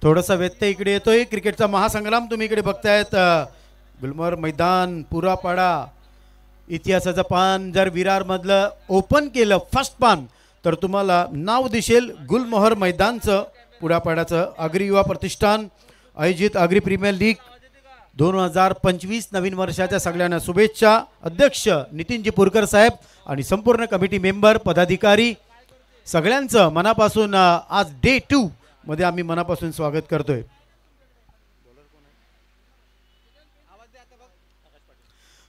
थोडासा व्यत्यय इकडे येतोय. क्रिकेटचा महासंग्राम तुम्ही इकडे बघतायत. गुलमोहर मैदान पुरापाडा इतिहासाचं पान जर विरार मधलं ओपन केलं फर्स्ट पान तर तुम्हाला नाव दिसेल गुलमोहर मैदानचं. पुरापाड्याचं आगरी युवा प्रतिष्ठान आयोजित आगरी प्रीमियर लीग 2025 नवीन वर्षाच्या सगळ्यांना शुभेच्छा. अध्यक्ष नितीनजी पुरकर साहेब आणि संपूर्ण कमिटी मेंबर पदाधिकारी सगळ्यांचं मनापासून आज डे 2 मध्ये आम्ही मनापासून स्वागत करतोय.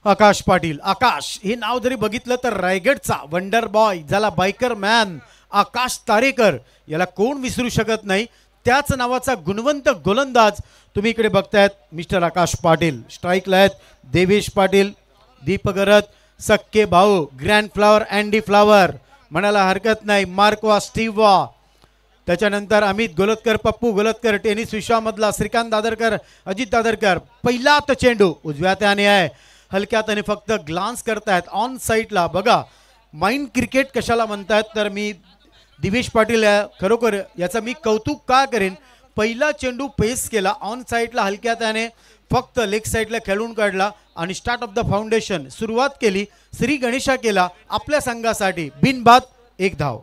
आकाश पाटील. आकाश हे नाव जरी बघितलं तर रायगडचा वंडर बॉय ज्याला बायकर मॅन आकाश तारेकर याला कोण विसरू शकत नाही. त्याच नावाचा गुणवंत गोलंदाज तुम्ही इकडे बघतायत मिस्टर आकाश पाटील. स्ट्राईकला आहेत देवेश पाटील, दीपक गरत, सक्के भाऊ, ग्रँड फ्लावर, अँडी फ्लावर म्हणायला हरकत नाही, मार्कवा, स्टीवा, त्याच्यानंतर अमित गोलतकर, पप्पू गोलतकर, टेनिस विश्वामधला श्रीकांत दादरकर, अजित दादरकर. पहिला तो चेंडू उजव्या त्याने आहे, हलक्यात आणि फक्त ग्लान्स करतायत ऑन साईडला. बघा माइंड क्रिकेट कशाला म्हणतात तर मी दिवेश पाटील खरोखर याचं मी कौतुक का करेन. पहिला चेंडू पेस केला ऑन साईडला हलक्या त्याने फक्त लेग साईडला खेळून काढला आणि स्टार्ट ऑफ द फाउंडेशन सुरुवात केली. श्री गणेशा केला आपल्या संघासाठी बिनबाद 1 धाव.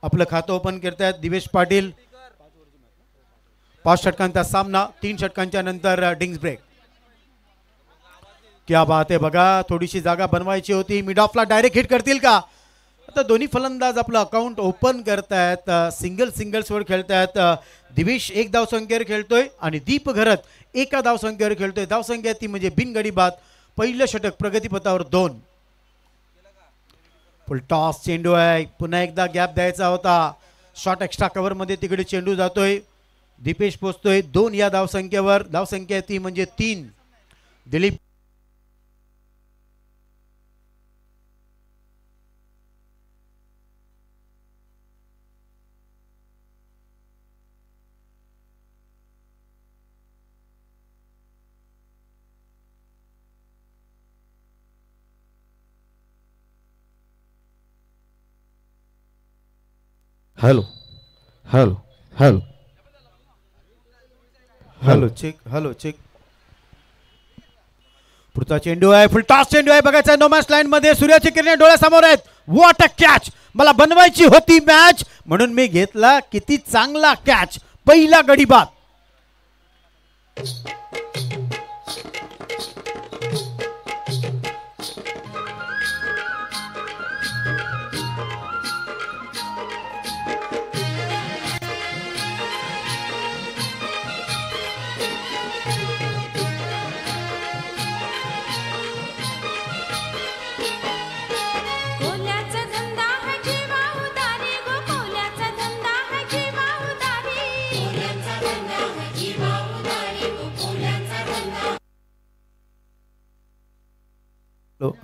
आपलं खातं ओपन करतायत दिवेश पाटील. 5 षटकांचा सामना, 3 षटकांच्या नंतर डिंग्स ब्रेक. क्या बात आहे. बघा थोडीशी जागा बनवायची होती. मिड ऑफला डायरेक्ट हिट करतील का. आता दोन्ही फलंदाज आपलं अकाउंट ओपन करतायत. सिंगल्सवर खेळतायत. दिवेश 1 धावसंख्येवर खेळतोय आणि दीप घरत 1 धावसंख्येवर खेळतोय. धावसंख्या ती म्हणजे बिनगडी बाद. पहिलं षटक प्रगतीपथावर 2. फुल टॉस चेंडू आहे. पुन्हा एकदा गॅप द्यायचा होता. शॉट एक्स्ट्रा कव्हर मध्ये तिकडे चेंडू जातोय. दीपेश पोचतोय 2 या धावसंख्येवर. धावसंख्या ती म्हणजे 3. Dilip hello hello hello hello check. पुढचा चेंडू आहे. फुल टॉस चेंडू आहे. बघायचा नो मॅच लाईन मध्ये सूर्याची किरणे डोळ्यासमोर आहेत. What a catch. मला बनवायची होती मॅच म्हणून मी घेतला. किती चांगला कॅच. पहिला गडी बाद.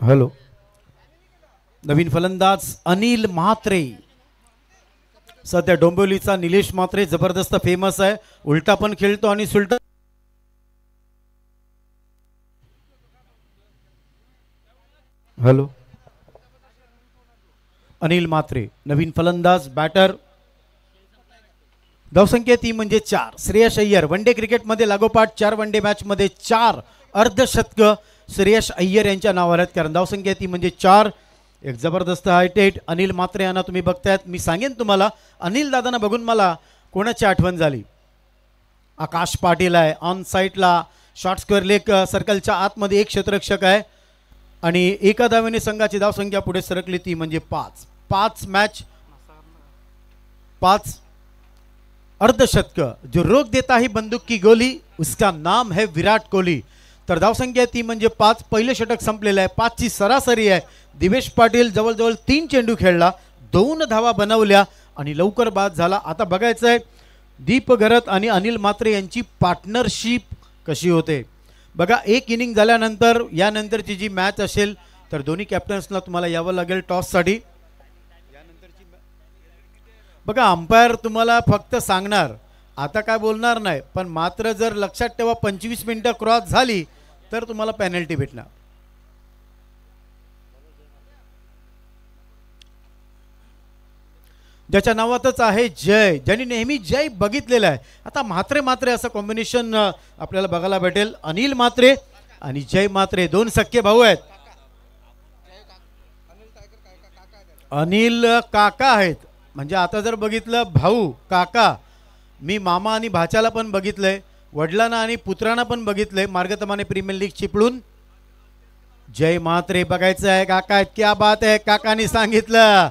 हॅलो. नवीन फलंदाज अनिल म्हात्रे. सध्या डोंबिवलीचा निलेश म्हात्रे जबरदस्त फेमस आहे. उलटा पण खेळतो आणि सुलटा. हॅलो. अनिल म्हात्रे नवीन फलंदाज बॅटर. धावसंख्या ती म्हणजे 4. श्रेयस अय्यर वनडे क्रिकेटमध्ये लागोपाठ 4 वनडे मॅच मध्ये 4 अर्धशतक श्रेयस अय्यर यांच्या नावावर आहेत. कारण धावसंख्या ती म्हणजे 4. एक जबरदस्त हायटेट अनिल म्हात्रे यांना तुम्ही बघतायत. मी सांगेन तुम्हाला अनिल दादांना बघून मला कोणाची आठवण झाली. आकाश पाटील आहे ऑन साईडला. शॉर्ट स्क्वेअर लेग सर्कलच्या आतमध्ये 1 क्षेत्ररक्षक आहे आणि 1 धावेने संघाची धावसंख्या पुढे सरकली ती म्हणजे 5. 5 मॅच 5 अर्धशतक. जो रोक देता ही बंदूक की गोली उसका नाम है विराट कोहली. तर धावसंख्या ती म्हणजे 5. पहिलं षटक संपलेलं आहे. 5 ची सरासरी आहे. दिवेश पाटील जवळजवळ 3 चेंडू खेळला, 2 धावा बनवल्या आणि लवकर बाद झाला. आता बघायचं आहे दीप घरत आणि अनिल म्हात्रे यांची पार्टनरशिप कशी होते. बघा 1 इनिंग झाल्यानंतर यानंतरची जी मॅच असेल तर दोन्ही कॅप्टन्सला तुम्हाला यावं लागेल टॉससाठी. बघा अंपायर तुम्हाला फक्त सांगणार, आता काय बोलणार नाही, पण मात्र जर लक्षात ठेवा 25 मिनिटं क्रॉस झाली तर तुम्हाला पेनल्टी भेटणार. ज्याच्या नावातच आहे जय, ज्यांनी नेहमी जय बघितलेला आहे. आता म्हात्रे म्हात्रे असं कॉम्बिनेशन आपल्याला बघायला भेटेल. अनिल म्हात्रे आणि जय म्हात्रे दोन सख्खे भाऊ आहेत. अनिल काका आहेत, म्हणजे आता जर बघितलं भाऊ काका, मी मामा आणि भाच्याला पण बघितलंय, वडिलांना आणि पुत्रांना पण बघितलंय मार्गतमाने प्रीमियर लीग चिपळून. जय म्हात्रे बघायचं आहे. काका क्या बात आहे, काकांनी सांगितलं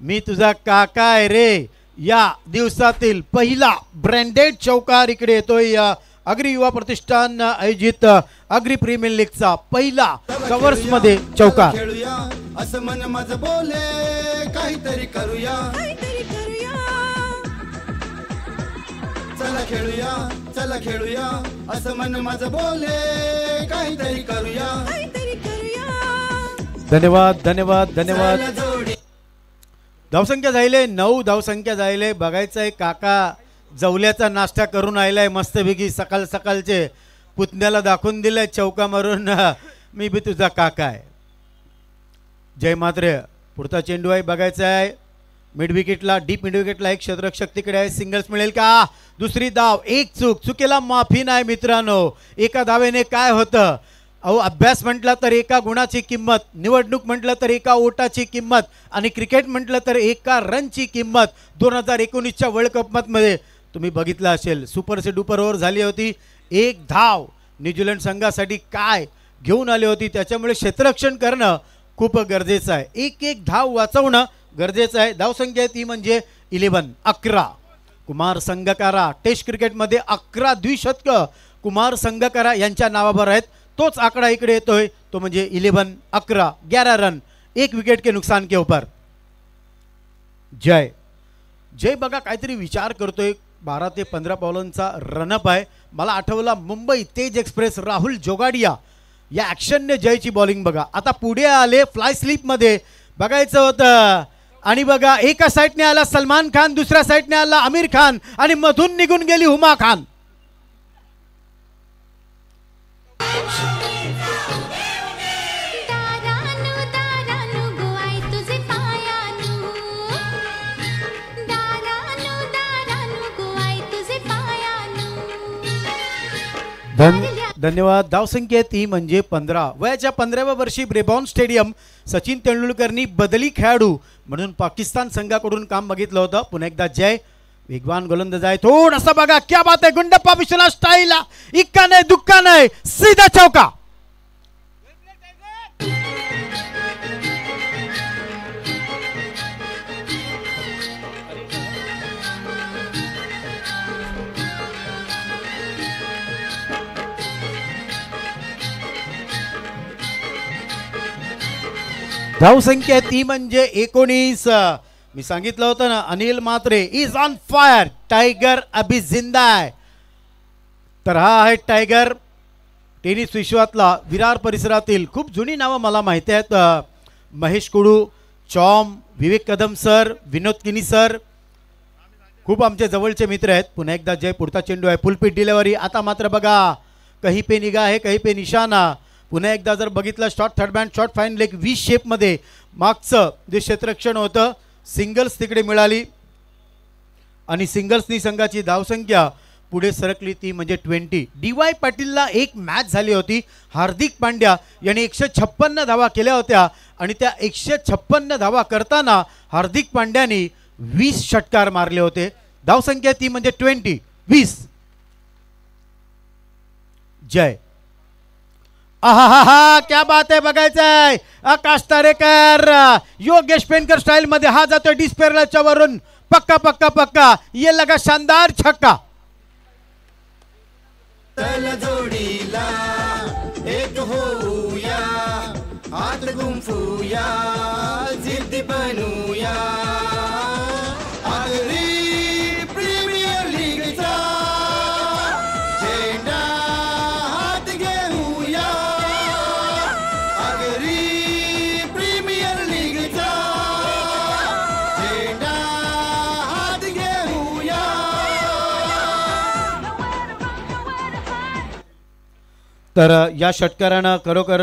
मी तुझा काका आहे रे. या दिवसातील पहिला ब्रँडेड चौकार इकडे येतोय. अग्री युवा प्रतिष्ठान आयोजित अग्री प्रीमियर लीगचा पहिला कवर्स मध्ये चौकार. असं मन माझं बोले काहीतरी करूया, चला खेळूया, चला खेळूया, असं मन माझं बोले काहीतरी करूया. धन्यवाद धन्यवाद धन्यवाद. धावसंख्या जायले 9 धावसंख्या जायले. बघायचं आहे काका जवल्याचा नाश्ता करून आयलाय मस्तपैकी सकाळ सकाळचे. पुतण्याला दाखवून दिलंय चौका मारून मी बी तुझा काका आहे. जय म्हात्रे पुढचा चेंडू आहे, बघायचा आहे मिड विकेटला, डीप मिड विकेटला एक क्षेत्ररक्षक तिकडे आहे. सिंगल्स मिळेल का? दुसरी धाव, एक चुकीला माफी नाही मित्रांनो. एका धावेने काय होतं? अहो अभ्यास म्हटलं तर एका गुणाची किंमत, निवडणूक म्हटलं तर एका ओटाची किंमत, आणि क्रिकेट म्हटलं तर एका रनची किंमत. 2019च्या वर्ल्ड कपमध्ये तुम्ही बघितलं असेल, सुपर से डुपर ओव्हर झाली होती. एक धाव न्यूझीलंड संघासाठी काय घेऊन आली होती. त्याच्यामुळे क्षेत्ररक्षण करणं खूप गरजेचं आहे. एक एक धाव वाचवणं गरजेचं आहे. धावसंख्या ती म्हणजे 11. कुमार संगकारा टेस्ट क्रिकेटमध्ये 11 द्विशतक कुमार संगकारा यांच्या नावावर आहेत. तोच आकडा इकडे येतोय, तो म्हणजे 11 रन, 1 विकेट के नुकसान के ऊपर. जय बघा काहीतरी विचार करतोय. 12 ते 15 बॉलांचा रनअप आहे. मला आठवला मुंबई तेज एक्सप्रेस राहुल जोगाडिया या ॲक्शनने जयची बॉलिंग बघा. आता पुढे आले फ्लाय स्लीपमध्ये, बघायचं होतं. आणि बघा एका साईडने आला सलमान खान, दुसऱ्या साईडने आला आमिर खान, आणि मधून निघून गेली हुमा खान. धन्यवाद. धावसंख्या ती म्हणजे 15. वयाच्या 15व्या वर्षी ब्रेबॉर्न स्टेडियम सचिन तेंडुलकरनी बदली खेळाडू म्हणून पाकिस्तान संघाकडून काम बघितलं होतं. पुन्हा एकदा जय वेगवान गोलंदाज आहे. थोडासा बघा क्या बात आहे, गुंडप्पा विश्वनाथ स्टाईल, इक्का नाही दुक्का नाही, सीधा चौका. धावसंख्या ती म्हणजे 19. मी सांगितलं होतं ना, Anil Mhatre is on fire. Tiger अभी जिंदा आहे. तर हा आहे टायगर. टेनिस विश्वातला विरार परिसरातील खूप जुनी नावं मला माहिती आहेत. महेश कुडू, चॉम, विवेक कदम सर, विनोद किनी सर, खूप आमचे जवळचे मित्र आहेत. पुन्हा एकदा जय पुढचा चेंडू आहे, फुलपीट डिलेवरी. आता मात्र बघा कहीं पे निगाह है कहीं पे निशाणा. पुन्हा एकदा जर बघितलं short third band short fine leg V शेपमध्ये मागचं जे क्षेत्ररक्षण होतं, सिंगल्स तिकडे मिळाली आणि सिंगल्सनी संघाची धावसंख्या पुढे सरकली ती म्हणजे 20. डी.वाय. पाटीलला एक मॅच झाली होती. हार्दिक पांड्या यांनी 156 धावा केल्या होत्या आणि त्या 156 धावा करताना हार्दिक पांड्यानी 20 षटकार मारले होते. धावसंख्या ती म्हणजे 20. जय आहा क्या बात आहे, बघायचं आहे. आकाश तारेकर योगेश पेनकर स्टाईल मध्ये हा जातोय डिस्पेरच्या वरून. पक्का पक्का पक्का, ये लगा शानदार छक्का. जोडीला एक होऊया, हात गुंफूया, जिद्दी बनूया. आगरी प्रीमियर लीगचा झेंडा हात घेऊया. आगरी प्रीमियर लीगचा झेंडा हात घेऊया. तर या षटकारानं खरोखर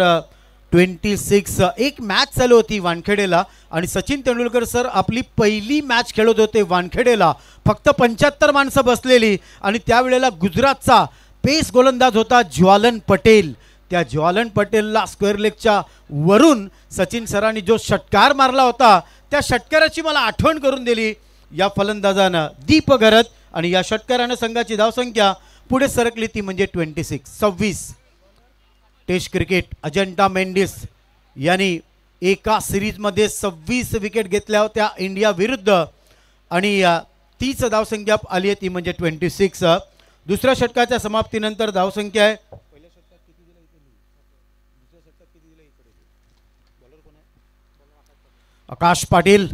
26. एक मॅच चालू होती वानखेडेला आणि सचिन तेंडुलकर सर आपली पहिली मॅच खेळत होते वानखेडेला. फक्त 75 माणसं बसलेली आणि त्यावेळेला गुजरातचा पेस गोलंदाज होता ज्वालन पटेल. त्या ज्वालन पटेलला स्क्वेअर लेगच्या वरून सचिन सरांनी जो षटकार मारला होता त्या षटकाराची मला आठवण करून दिली या फलंदाजानं दीप घरत. आणि या षटकारानं संघाची धावसंख्या पुढे सरकली ती म्हणजे 26. टेस्ट क्रिकेट अजंटा मेंडिस यांनी एका सिरीजमध्ये 26 विकेट घेतल्या होत्या इंडिया विरुद्ध आणि तीच धावसंख्या आली आहे ती म्हणजे 26. दुसऱ्या षटकाच्या समाप्तीनंतर धावसंख्या आहे आकाश पाटील.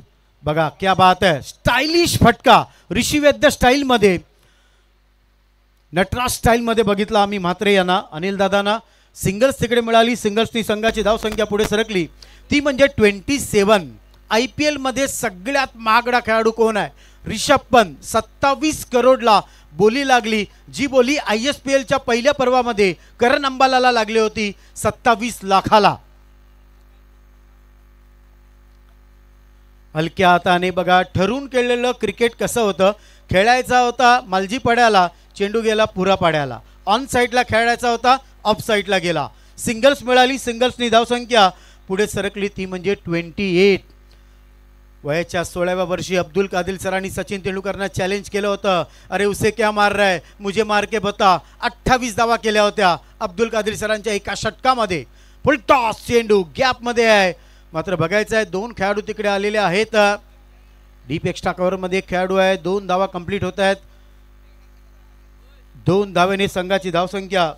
बघा क्या बात है, स्टाइलिश फटका ऋषी वैद्य स्टाईल मध्ये, नटराज स्टाईल मध्ये बघितला आम्ही म्हात्रे यांना. अनिल दादांना सिंगल्स तिकडे मिळाली. सिंगल्सनी संघाची धावसंख्या पुढे सरकली ती म्हणजे 27. IPL मध्ये सगळ्यात महागडा खेळाडू कोण आहे? रिषभ पंत. 27 करोडला बोली लागली. जी बोली ISPLच्या पहिल्या पर्वामध्ये करण अंबालाला लागली होती 27 लाखाला. हलक्या हाताने बघा ठरून केलेलं क्रिकेट कसं होतं. खेळायचा होता मालजी पड्याला, चेंडू गेला पुरा पाड्याला. ऑन साईडला खेळायचा होता, ऑफ साईडला गेला. सिंगल्स मिळाली. सिंगल्सनी धावसंख्या पुढे सरकली ती म्हणजे 28. वयाच्या 16व्या वर्षी अब्दुल कादिर सरांनी सचिन तेंडुलकरना चॅलेंज केलं होतं. अरे उसे क्या मार रहा है, मुझे मार के बता. 28 धावा केल्या होत्या अब्दुल कादिर सरांच्या एका षटकामध्ये. फुल टॉस चेंडू गॅपमध्ये आहे. मात्र बघायचं आहे 2 खेळाडू तिकडे आलेले आहेत. डीप एक्स्ट्रा कव्हरमध्ये एक खेळाडू आहे. 2 धावा कंप्लीट होत आहेत. 2 धावेने संघाची धावसंख्या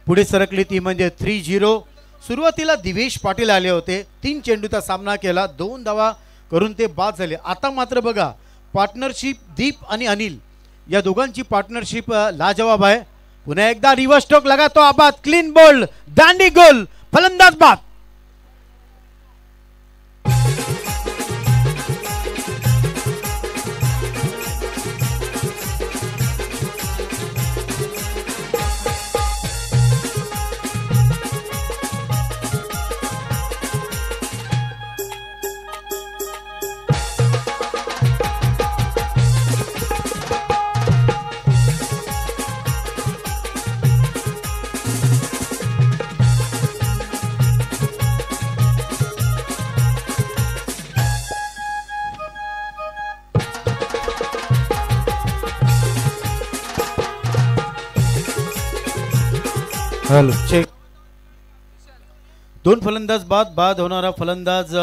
पुढे सरकली ती म्हणजे 30. सुरुवातीला दिवेश पाटील आले होते. 3 चेंडूचा सामना केला, 2 धावा करून ते बाद झाले. आता मात्र बघा पार्टनरशिप दीप आणि अनिल या दोघांची पार्टनरशिप लाजवाब आहे. पुन्हा एकदा रिव्हर्स स्ट्रोक लगा तो आबाद, क्लीन बोल्ड, दांडी गोल, फलंदाज बाद. चेक. 2 फलंदाज बाद होणारा फलंदाज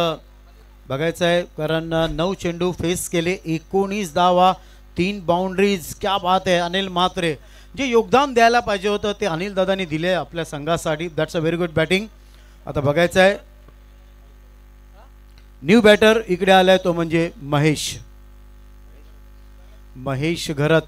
बघायचा आहे कारण 9 चेंडू फेस केले, 19 धावा, 3 बाउंड्रीज. क्या बात आहे. अनिल म्हात्रे जे योगदान द्यायला पाहिजे होतं ते अनिल दादांनी दिले आपल्या संघासाठी. That's a very good batting. आता बघायचं आहे न्यू बॅटर इकडे आलाय तो म्हणजे महेश घरत.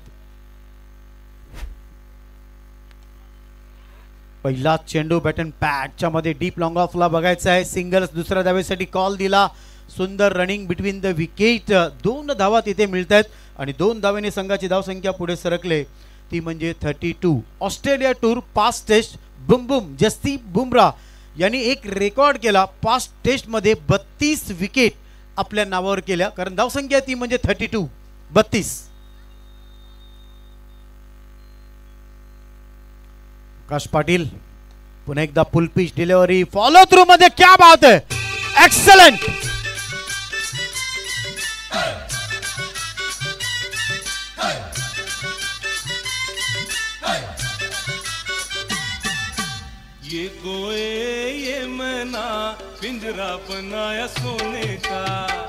पहिला चेंडू बॅट अँड पॅटच्या मध्ये डीप लॉंग ऑफला बघायचा आहे. सिंगल्स दुसऱ्या धावेसाठी कॉल दिला. सुंदर रनिंग बिटवीन द विकेट. 2 धावा तिथे मिळत आहेत आणि 2 धावेने संघाची धावसंख्या पुढे सरकले ती म्हणजे 32. Australia tour 5 taste Bum Jasprit Bumrah यांनी एक रेकॉर्ड केला. 5 टेस्ट मध्ये 32 विकेट आपल्या नावावर केल्या कारण धावसंख्या ती म्हणजे 32. आकाश पाटील पुन्हा एकदा फुल पिच डिलिव्हरी, फॉलो थ्रू मध्ये. क्या बात है, एक्सलेंट. ये गोए ये मना पिंजरा बनाया सोने का.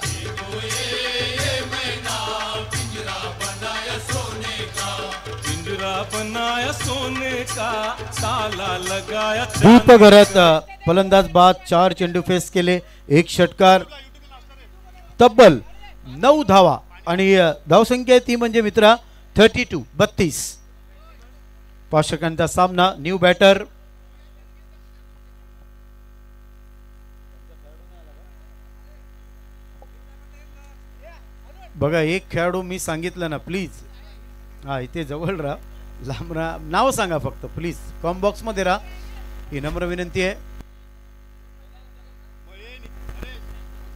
ये गोए ये मना पिंजरा बनाया सोने का. पिंजरा बनाया सोने का, ताला लगाया. दीप घरत फलंदाज बाद. 4 चेंडू फेस केले, 1 षटकार, तब्बल 9 धावा आणि धावसंख्या ती म्हणजे मित्रा 32. 5 षटकांचा सामना. न्यू बॅटर बघा. एक खेळाडू मी सांगितलं ना प्लीज. हा इथे जवळ राहा, लांब राहा, नाव सांगा फक्त प्लीज. कॉम बॉक्स मध्ये राहा. ही नम्र विनंती आहे.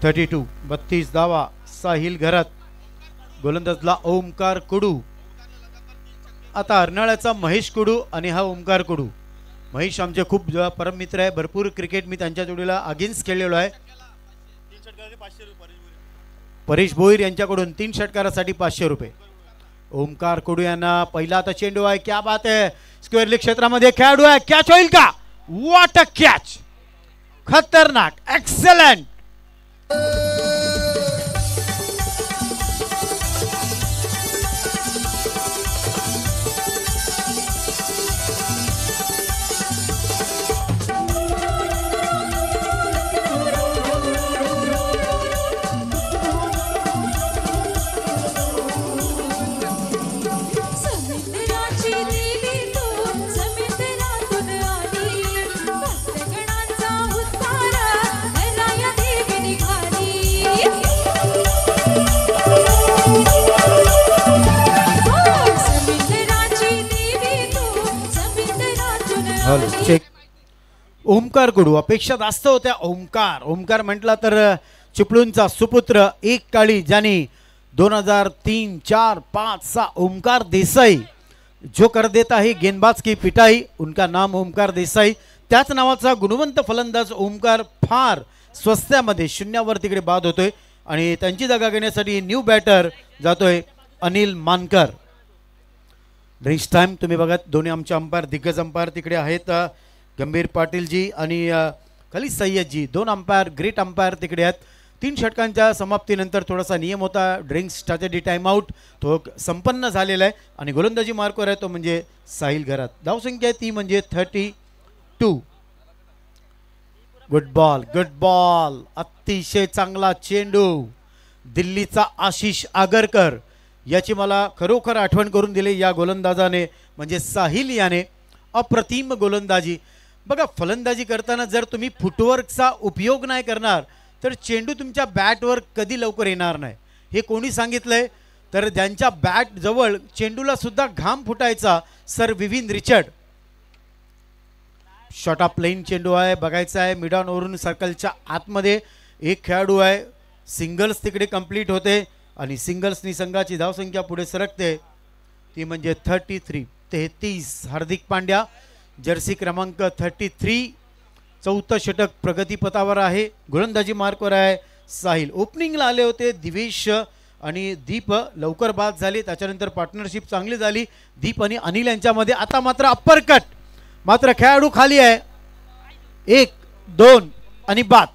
32 धावा साहिल घरात. गोलंदाजला ओमकार कुडू. आता अर्नाळ्याचा महेश कुडू आणि हा ओमकार कुडू. महेश आमचे खूप परम मित्र आहे. भरपूर क्रिकेट मी त्यांच्या जोडीला अगेन्स्ट खेळलेलो आहे. परेश भोईर यांच्याकडून 3 षटकारासाठी 500 रुपये. ओमकार कुडू यांना पहिला आता चेंडू आहे. क्या बात आहे. स्क्वेअर लेग क्षेत्रामध्ये खेळाडू आहे. कॅच होईल का? What a catch. खतरनाक. एक्सलंट. चेक. ओमकार कुडू अपेक्षा जास्त होत्या. ओमकार म्हटला तर चिपळूणचा सुपुत्र. एक काळी ज्याने 2003, 4, 5, 6 ओमकार देसाई जो कर देता है गेंदबाज की पिटाई, उनका नाम ओमकार देसाई. त्याच नावाचा गुणवंत फलंदाज ओमकार फार स्वस्त्यामध्ये शून्यावर तिकडे बाद होतोय आणि त्यांची जागा घेण्यासाठी न्यू बॅटर जातोय अनिल मानकर. ड्रिंक्स टाइम तुम्ही बघा. दोन्ही आमचे अंपायर दिग्गज अंपायर तिकडे आहेत. गंभीर पाटीलजी आणि खलीद सय्यदजी 2 अंपायर ग्रेट अंपायर तिकडे आहेत. 3 षटकांच्या समाप्तीनंतर थोडासा नियम होता ड्रिंक्स स्ट्रॅटेजी टाइम आउट तो संपन्न झालेला आहे आणि गोलंदाजी मार्कवर आहे तो म्हणजे साहिल घरात. धावसंख्या ती म्हणजे 32. Good ball. अतिशय चांगला चेंडू. दिल्लीचा आशिष आगरकर याची मला खरोखर आठवण करून दिली या गोलंदाजाने म्हणजे साहिल याने. अप्रतिम गोलंदाजी. बघा फलंदाजी करताना जर तुम्ही फुटवर्कचा उपयोग नाही करणार तर चेंडू तुमच्या बॅटवर कधी लवकर येणार नाही. हे कोणी सांगितलंय तर ज्यांच्या बॅट जवळ चेंडूला सुद्धा घाम फुटायचा sir Vivian Richard. Shot of plain चेंडू आहे. बघायचा आहे मिडॉन वरून सर्कलच्या आतमध्ये एक खेळाडू आहे. सिंगल्स तिकडे कंप्लीट होते आणि सिंगल्सनी संघाची धावसंख्या पुढे सरकते ती म्हणजे 33. हार्दिक पांड्या जर्सी क्रमांक 33 चौथं षटक प्रगतीपथावर आहे. गोलंदाजी मार्कवर आहे साहिल. ओपनिंगला आले होते दिवेश आणि दीप लवकर बाद झाले. त्याच्यानंतर पार्टनरशिप चांगली झाली दीप आणि अनिल यांच्यामध्ये. आता मात्र अप्पर कट. मात्र खेळाडू खाली आहे. 1, 2 आणि बाद.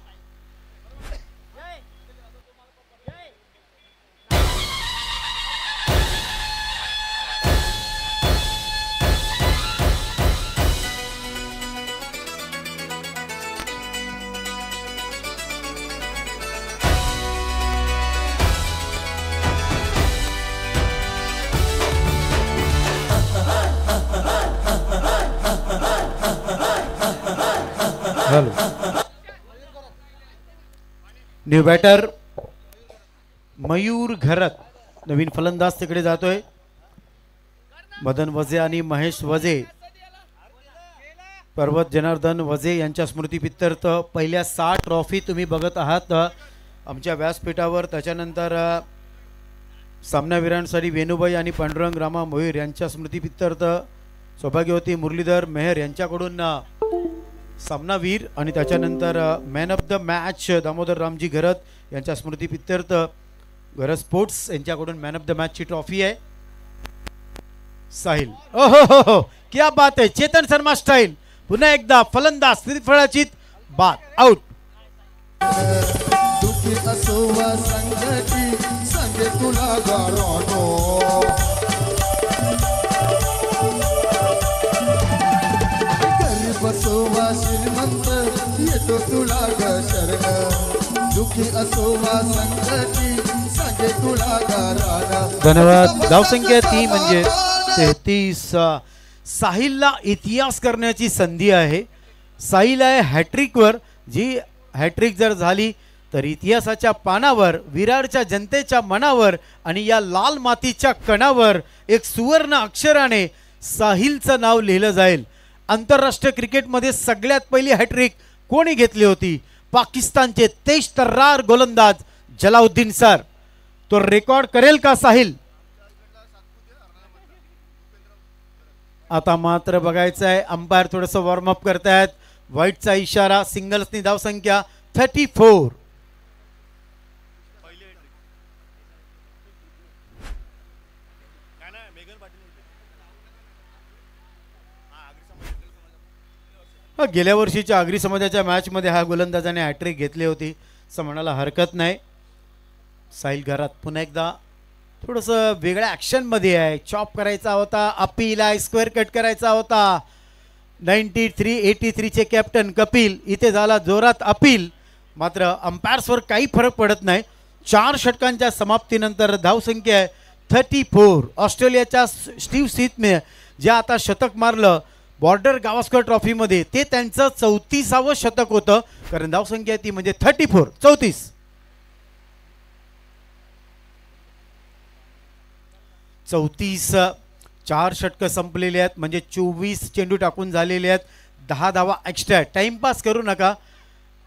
न्यू बॅटर मयूर घरत. नवीन फलंदाज तिकडे जातोय. मदन वजे आणि महेश वजे. पर्वत जनार्दन वजे यांच्या स्मृतीप्रित्यर्थ पहिल्या 6 ट्रॉफी तुम्ही बघत आहात आमच्या व्यासपीठावर. त्याच्यानंतर सामनावीरांसाठी वेणुबाई आणि पांडुरंग रामा मोहीर यांच्या स्मृतीप्रित्यर्थ सौभाग्यवती मुरलीधर मेहर यांच्याकडून सामनावीर आणि त्याच्यानंतर man of the match Damodar Ramji Gharat यांच्या स्मृतीप्रित्यर्थ घरत स्पोर्ट्स यांच्याकडून मॅन ऑफ द मॅचची ट्रॉफी आहे. साहिल हो क्या बात आहे. चेतन शर्मा स्टाईल. पुन्हा एकदा फलंदाज त्रिफळाची बाद. आउट. दुखी असो वा संगती सांगे तुला गारानो गरीब असो वा श्रीमंत येतो तुला ग शरण दुखी असो वा संगती सांगे तुला गाराना. धन्यवाद. धावसंख्या ती म्हणजे 33. साहिलला इतिहास करण्याची संधी आहे. साहिल आहे हॅट्रिकवर. जी हॅट्रिक जर झाली तर इतिहासाच्या पानावर विरारच्या जनतेच्या मनावर आणि या लाल मातीच्या कणावर एक सुवर्ण अक्षराने साहिलचं नाव लिहिलं जाईल. आंतरराष्ट्रीय क्रिकेटमध्ये सगळ्यात पहिली हॅट्रिक कोणी घेतली होती? पाकिस्तानचे तेज तर्रार गोलंदाज जलाउद्दीन सर. तो रेकॉर्ड करेल का साहिल? आता मात्र बघायचं आहे, अंपायर थोडंसं वॉर्मअप करतायत. व्हाईटचा इशारा, सिंगल्सनी धावसंख्या 34. गेल्या वर्षीच्या आगरी समाजाच्या मॅच मध्ये हा गोलंदाजाने हॅट्रिक घेतली होती असं म्हणायला हरकत नाही. साहिल घरात पुन्हा एकदा थोडंसं वेगळ्या ॲक्शन मध्ये आहे. चॉप करायचा होता, अपील आहे, स्क्वेअर कट करायचा होता. 93-83 चे कॅप्टन कपिल इथे झाला जोरात अपील. मात्र अंपायर्सवर काही फरक पडत नाही. 4 षटकांच्या समाप्तीनंतर धावसंख्या आहे 34. ऑस्ट्रेलियाच्या स्टीव्ह स्मिथने जे आता शतक मारलं बॉर्डर गावस्कर ट्रॉफीमध्ये, ते त्यांचं 34वं शतक होतं. कारण धावसंख्या ती म्हणजे 34. 4 षटकं संपलेली आहेत म्हणजे 24 चेंडू टाकून झालेले आहेत. 10 धावा एक्स्ट्रा. टाइमपास करू नका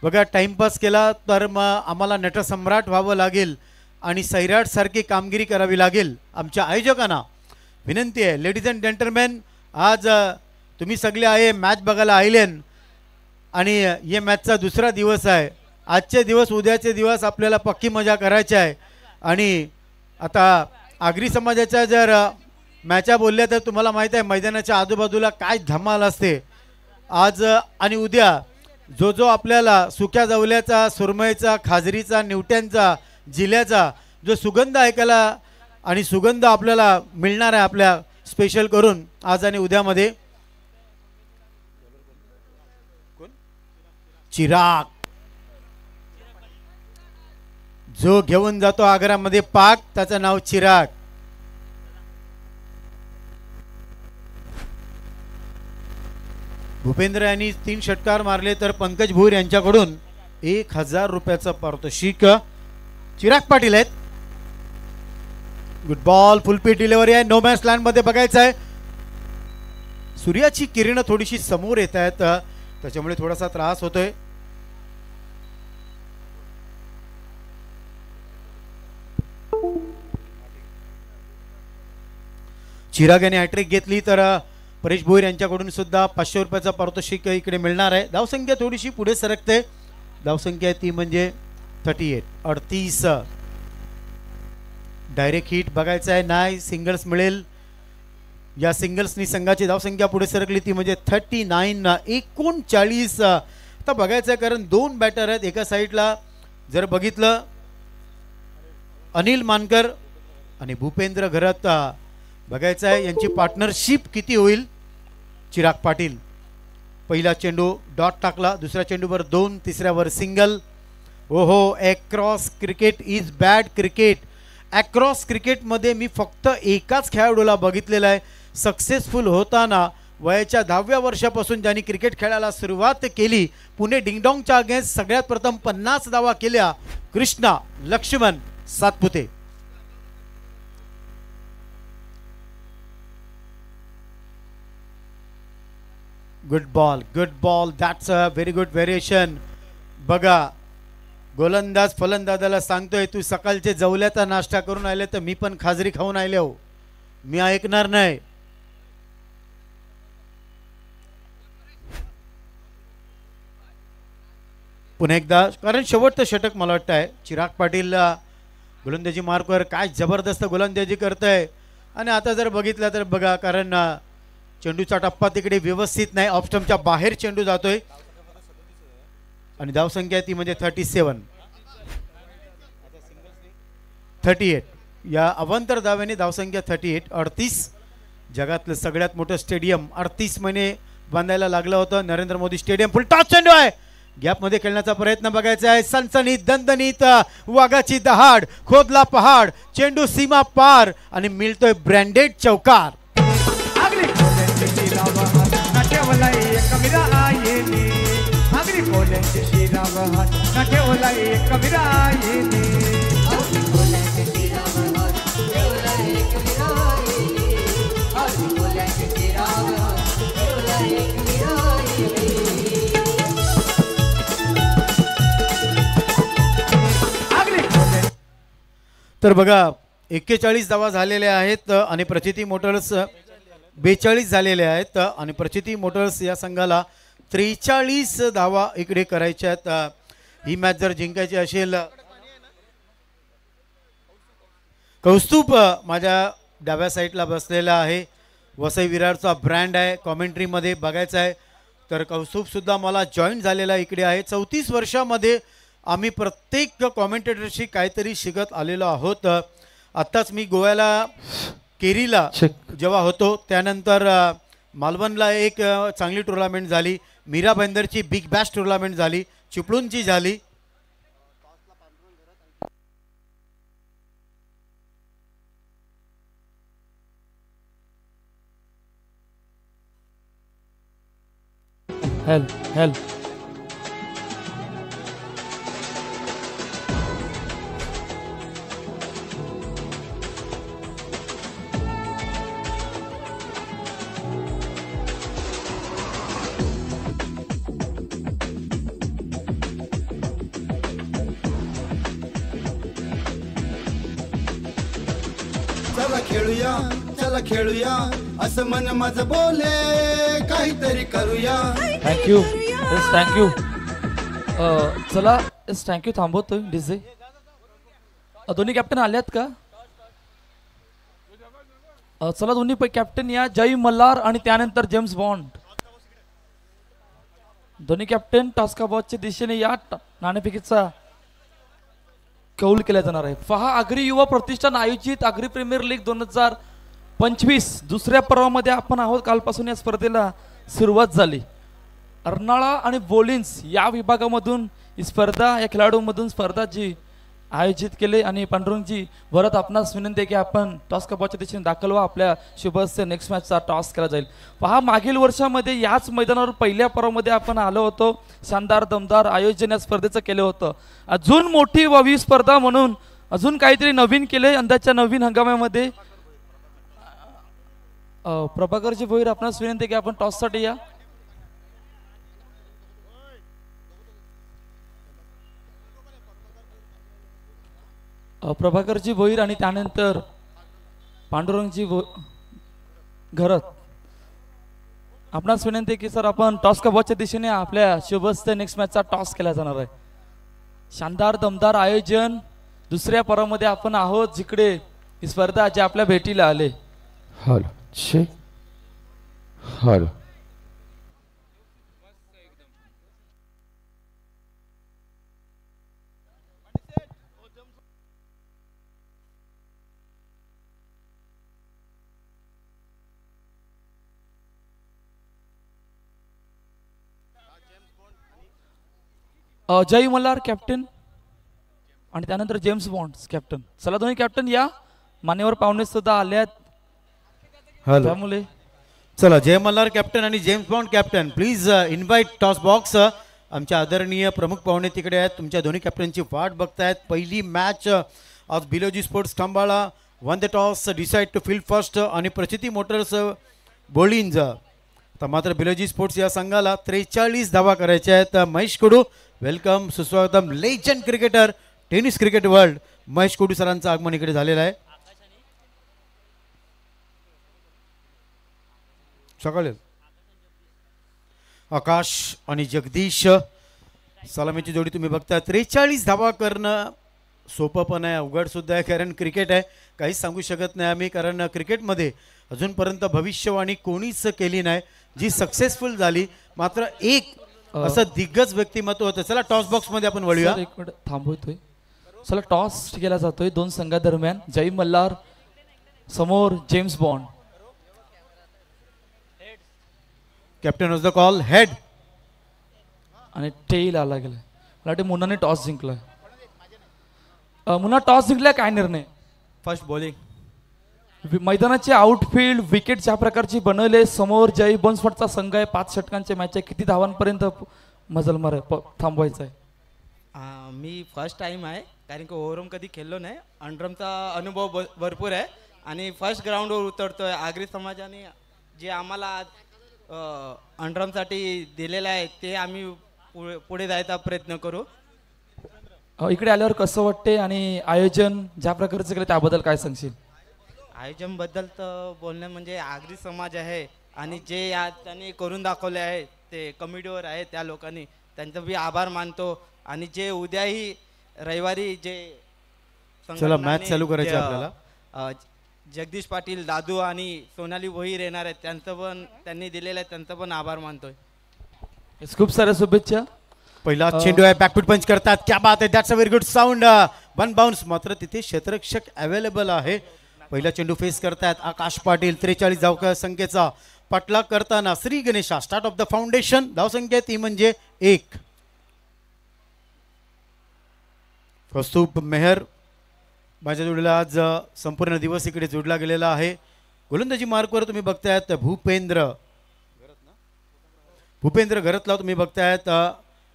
बघा. टाइमपास केला तर मग आम्हाला नटसम्राट व्हावं लागेल आणि सैराट सारखी कामगिरी करावी लागेल. आमच्या आयोजकांना विनंती आहे, लेडीज अँड जेंटलमॅन, आज तुम्ही सगळे आहे मॅच बघायला आलेन आणि या मॅचचा दुसरा दिवस आहे. आजचे दिवस उद्याचे दिवस आपल्याला पक्की मजा करायची आहे. आणि आता आगरी समाजाच्या जर मॅचा बोलल्या तर तुम्हाला माहीत आहे मैदानाच्या आजूबाजूला काय धमाल असते. आज आणि उद्या जो जो आपल्याला सुक्या जवल्याचा, सुरमईचा, खाजरीचा, निवट्यांचा, जिल्ह्याचा जो सुगंध ऐकायला आणि सुगंध आपल्याला मिळणार आहे आपल्या स्पेशल करून आज आणि उद्यामध्ये. चिराग जो घेऊन जातो आग्रामध्ये पाक, त्याचं नाव चिराग. भूपेंद्र यांनी 3 षटकार मारले तर पंकज भोईर यांच्याकडून 1000 रुपयाचं पारितोषिक चिराग पाटील आहेत. गुड बॉल, फुलपीट डिलिव्हरी आहे. नो मॅच लँड मध्ये बघायचं आहे. सूर्याची किरणं थोडीशी समोर येत आहेत त्याच्यामुळे थोडासा त्रास होतोय. चिराग यांनी हॅट्रिक घेतली तर परेश भोईर यांच्याकडून सुद्धा 500 रुपयाचा पारितोषिक इकडे मिळणार आहे. धावसंख्या थोडीशी पुढे सरकते. धावसंख्या ती म्हणजे 38. डायरेक्ट हिट बघायचं आहे, नाही सिंगल्स मिळेल. या सिंगल्सनी संघाची धावसंख्या पुढे सरकली ती म्हणजे 39. 39 आता बघायचं आहे कारण 2 बॅटर आहेत एका साईडला. जर बघितलं अनिल मानकर आणि भूपेंद्र घरात बघायचं आहे यांची पार्टनरशिप किती होईल. चिराग पाटील पहिला चेंडू डॉट टाकला, दुसऱ्या चेंडूवर 2, तिसऱ्यावर सिंगल. ओहो, across cricket is bad cricket. Across क्रिकेटमध्ये मी फक्त एकाच खेळाडूला बघितलेला आहे सक्सेसफुल होताना. वयाच्या 10व्या वर्षापासून ज्यांनी क्रिकेट खेळायला सुरुवात केली, पुणे डिंगडॉंगच्या अगेन्स्ट सगळ्यात प्रथम 50 धावा केल्या, Krishna Laxman Satpute. Good ball, that's a very good variation. बघा गोलंदाज फलंदाजाला सांगतोय तू सकाळचे जवल्याचा नाश्ता करून आले तर मी पण खाजरी खाऊन आले हो, मी ऐकणार नाही. पुन्हा एकदा कारण शेवटचं षटक मला वाटतं आहे. चिराग पाटील गोलंदाजी मार्कवर काय जबरदस्त गोलंदाजी करतंय. आणि आता जर बघितलं तर बघा कारण चेंडूचा टप्पा तिकडे व्यवस्थित नाही, ऑफ स्टंपच्या बाहेर चेंडू जातोय आणि धावसंख्या ती म्हणजे 38. या अवांतर धाव्याने धावसंख्या 38. 38 जगातलं सगळ्यात मोठं स्टेडियम 38 महिने बांधायला लागलं होतं, नरेंद्र मोदी स्टेडियम. फुल टॉस चेंडू आहे, गॅप मध्ये खेळण्याचा प्रयत्न बघायचा आहे. सनसनीत दणदणीत वाघाची दहाड, खोदला पहाड, चेंडू सीमा पार आणि मिळतोय ब्रँडेड चौकार. तर बघा 41 धावा झालेल्या आहेत आणि प्रचिती मोटर्स 42 झालेले आहेत आणि प्रचिती मोटर्स या संघाला 43 धावा इकडे करायच्या आहेत. ही मॅच जर जिंकायची असेल, कौस्तुभ माझ्या डाव्या साईडला बसलेला आहे, वसई विरारचा ब्रँड आहे, कॉमेंट्रीमध्ये बघायचं आहे. तर कौस्तुभ सुद्धा मला जॉईन झालेला इकडे आहे. 34 वर्षामध्ये आम्ही प्रत्येक कॉमेंटेटरशी काहीतरी शिकत आलेलो आहोत. आत्ताच मी गोव्याला केरीला जेव्हा होतो त्यानंतर मालवणला एक चांगली टुर्नामेंट झाली, मीरा भाईंदरची बिग बॅश टुर्नामेंट झाली, चिपळूणची झाली. हेल्प चला खेळूया असं मन माझं बोले काहीतरी करूया. Thank you yes thank you. चला येस थँक्यू. थांबवतोय डीजे. दोन्ही कॅप्टन आल्यात का? चला दोन्ही कॅप्टन या. जय मल्हार आणि त्यानंतर जेम्स बॉन्ड. दोन्ही कॅप्टन टॉस्काबॉचच्या दिशेने या. नाणेफेकीचा कौल केला जाणार आहे. पहा, आगरी युवा प्रतिष्ठान आयोजित आगरी प्रीमियर लीग 2025 दुसऱ्या पर्वामध्ये आपण आहोत. कालपासून या स्पर्धेला सुरुवात झाली. अर्नाळा आणि बोलिन्स या विभागामधून ही स्पर्धा, या खेळाडूंमधून स्पर्धा जी आयोजित केले. आणि पांडुरंगजी परत आपणास विनंती आहे की आपण टॉस कपच्या दिशेने दाखल व्हा. आपल्या शुभस्य नेक्स्ट मॅचचा टॉस केला जाईल. पहा, मागील वर्षामध्ये याच मैदानावर पहिल्या पर्वामध्ये आपण आलो होतो. शानदार दमदार आयोजन या स्पर्धेचं केलं होतं. अजून मोठी व्हावी स्पर्धा म्हणून अजून काहीतरी नवीन केले यंदाच्या नवीन हंगामामध्ये. प्रभाकरजी भोईर, आपणास विनंती आहे की आपण टॉससाठी या. प्रभाकरजी भोईर आणि त्यानंतर पांडुरंगजी घरत, आपणास विनंती आहे की सर आपण टॉस कबॉचच्या दिशेने आपल्या शुभस्य नेक्स्ट मॅचचा टॉस केला जाणार आहे. शानदार दमदार आयोजन दुसऱ्या पर्वामध्ये आपण आहोत, जिकडे ही स्पर्धा जे आपल्या भेटीला आले. Hello check. Hello Jay Malhar captain आणि त्यानंतर जेम्स बॉन्ड कॅप्टन. चला दोन्ही कॅप्टन या. मान्यवर पाहुणे सुद्धा आल्यात. त्यामुळे चला, जय मल्हार कॅप्टन आणि James Bond captain, please invite toss box. आमच्या आदरणीय प्रमुख पाहुणे तिकडे आहेत, तुमच्या दोन्ही कॅप्टनची वाट बघतायत. पहिली match of Biloji sports Khambala won the toss, decide to field first आणि प्रचिती मोटर्स बोलिंज. तर मात्र बिलोजी स्पोर्ट्स या संघाला 43 धावा करायच्या आहेत. महेश कडू, वेलकम, सुस्वागतम. Legend cricketer, tennis cricket world Mahesh Kadu सरांचं आगमन इकडे झालेलं आहे. सकाळी आकाश आणि जगदीश सलामीची जोडी तुम्ही बघता. 43 धावा करणं सोपं पण आहे, अवघड सुद्धा आहे, कारण क्रिकेट आहे. काहीच सांगू शकत नाही आम्ही, कारण क्रिकेटमध्ये अजूनपर्यंत भविष्यवाणी कोणीच केली नाही जी सक्सेसफुल झाली. मात्र एक असं दिग्गज व्यक्तिमत्व होतं. चला टॉस बॉक्स मध्ये आपण वळूया. एक मिनिट थांबवतोय. चला टॉस केला जातोय दोन संघादरम्यान. जय मल्हार समोर James Bond. Captain of the call head आणि टेल आला गेला. मला वाटते मुन्नाने टॉस जिंकलाय. मुन्ना टॉस जिंकलाय, काय निर्णय? First bowling. मैदानाचे आउटफील्ड विकेट ज्या प्रकारची बनवले, समोर जय बनस्फोटचा संघ आहे. 5 षटकांचे मॅच आहे. किती धावांपर्यंत मजल मार थांबवायचा आहे? मी फर्स्ट टाइम आहे, कारण की ओव्हरम कधी खेळलो नाही. अंडरमचा अनुभव भरपूर आहे आणि फर्स्ट ग्राउंडवर उतरतोय. आगरी समाजाने जे आम्हाला अंडरमसाठी दिलेलं आहे ते आम्ही पुढे जायचा प्रयत्न करू. इकडे आल्यावर कसं वाटते आणि आयोजन ज्या प्रकारचं केलं त्याबद्दल काय सांगशील? आयोजन बद्दल तर बोलणं म्हणजे आगरी समाज आहे आणि जे या त्यांनी करून दाखवले आहे ते कमिटीवर आहे त्या लोकांनी त्यांचा बी आभार मानतो. आणि जे उद्याही रविवारी जे चला मॅच चालू करायची जे, आपल्याला. जगदीश पाटील दादू आणि सोनाली भोईर येणार आहेत त्यांचं पण त्यांनी दिलेलं आहे त्यांचं पण आभार मानतोय. खूप साऱ्या शुभेच्छा. पहिला चेंडू आहे बॅकफूट पंच करतात. क्या बात आहे. That's a very good sound. One bounce. मात्र तिथे क्षेत्ररक्षक अवेलेबल आहे. पहिला चेंडू फेस करतायत आकाश पाटील. 43 धाव संख्येचा पाठलाग करताना Shri Ganesha start of the foundation. धावसंख्या ती म्हणजे 1. कौस्तुभ मेहर माझ्या जोडीला आज संपूर्ण दिवस इकडे जोडला गेलेला आहे. गोलंदाजी मार्कवर तुम्ही बघतायत भूपेंद्र घरतला तुम्ही बघतायत.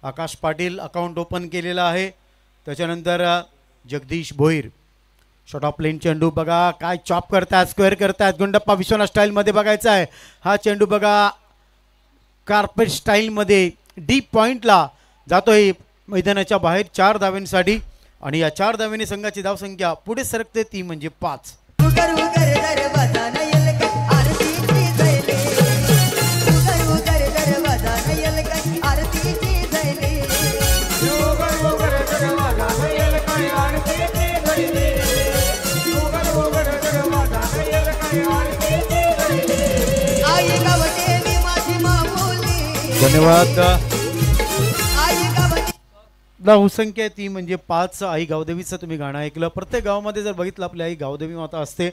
आकाश पाटील अकाउंट ओपन केलेला आहे. त्याच्यानंतर Jagdish Bhoir. Short of plain चेंडू बघा काय चॉप करतात स्क्वेअर करतात. गुंडप्पा विश्वनाथ स्टाईलमध्ये बघायचा आहे. हा चेंडू बघा कार्पेट स्टाईलमध्ये डीप पॉइंटला जातोय मैदानाच्या बाहेर 4 धावांसाठी. आणि या 4 धावांनी संघाची धावसंख्या पुढे सरकते ती म्हणजे 5. धन्यवाद. धावसंख्या ती म्हणजे 5. आई गावदेवीचं तुम्ही गाणं ऐकलं. प्रत्येक गावामध्ये जर बघितलं आपली आई गावदेवी माता असते.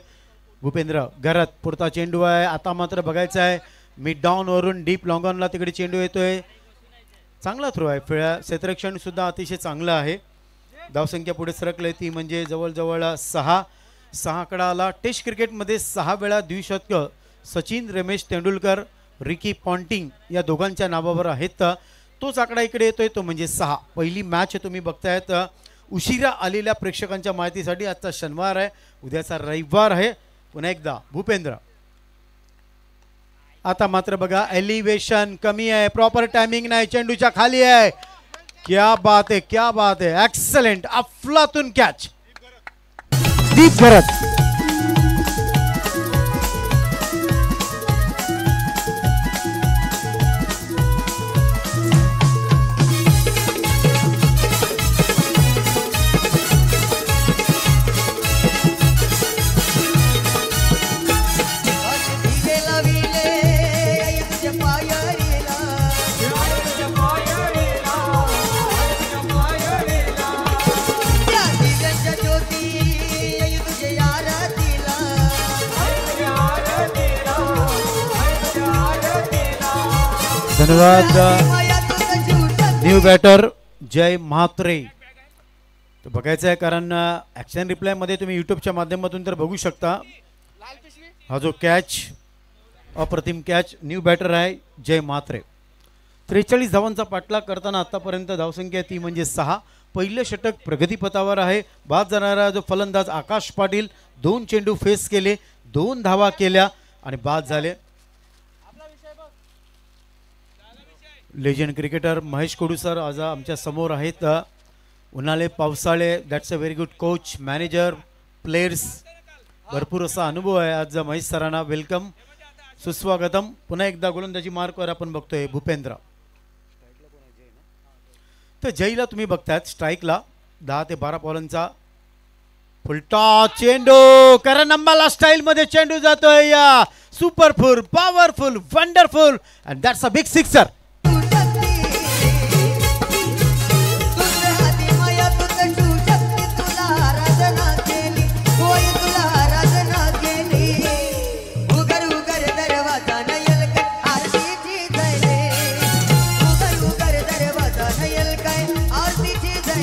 भूपेंद्र घरात पुरता चेंडू आहे. आता मात्र बघायचं आहे मिड डाऊन वरून डीप लॉंग ऑनला तिकडे चेंडू येतोय. चांगला थ्रो आहे. क्षेत्ररक्षण सुद्धा अतिशय चांगलं आहे. धावसंख्या पुढे सरकले ती म्हणजे जवळजवळ 6. 6 आकडा आला. टेस्ट क्रिकेटमध्ये 6 वेळा द्विशतक सचिन रमेश तेंडुलकर रिकी पॉन्टिंग या दोघांच्या नावावर आहेत. तोच आकडा इकडे येतोय तो म्हणजे 6. पहिली मॅच तुम्ही बघतायत. उशिरा आलेल्या प्रेक्षकांच्या माहितीसाठी आजचा शनिवार आहे उद्याचा रविवार आहे. पुन्हा एकदा भूपेंद्र. आता मात्र बघा एलिव्हेशन कमी आहे. प्रॉपर टायमिंग नाही. चेंडूच्या खाली आहे. क्या बात आहे क्या बात आहे. एक्सलेंट अफलातून कॅच. दीप घरत. धन्यवाद. न्यू बॅटर जय म्हात्रे. तर बघायचं आहे कारण ॲक्शन रिप्लायमध्ये तुम्ही यूट्यूबच्या माध्यमातून तर बघू शकता. हा जो कॅच अप्रतिम कॅच. न्यू बॅटर आहे जय म्हात्रे. 43 धावांचा पाठलाग करताना आतापर्यंत धावसंख्या ती म्हणजे 6. पहिलं षटक प्रगतीपथावर आहे. बाद जाणारा जो फलंदाज आकाश पाटील 2 चेंडू फेस केले 2 धावा केल्या आणि बाद झाले. लेजंड क्रिकेटर महेश कोडू सर आज आमच्या समोर आहेत. उन्हाळे पावसाळे that's a very good coach manager players भरपूर असा अनुभव आहे आज महेश सरांना. वेलकम सुस्वागतम. पुन्हा एकदा गोलंदाजी मार्कवर आपण बघतोय भूपेंद्र. तर जयला तुम्ही बघतायत स्ट्राईकला 10 ते 12 बॉलांचा फुलटॉ चेंडू करण अंबाला स्टाईल मध्ये चेंडू जातोय. या superful powerful wonderful and that's a big sixer.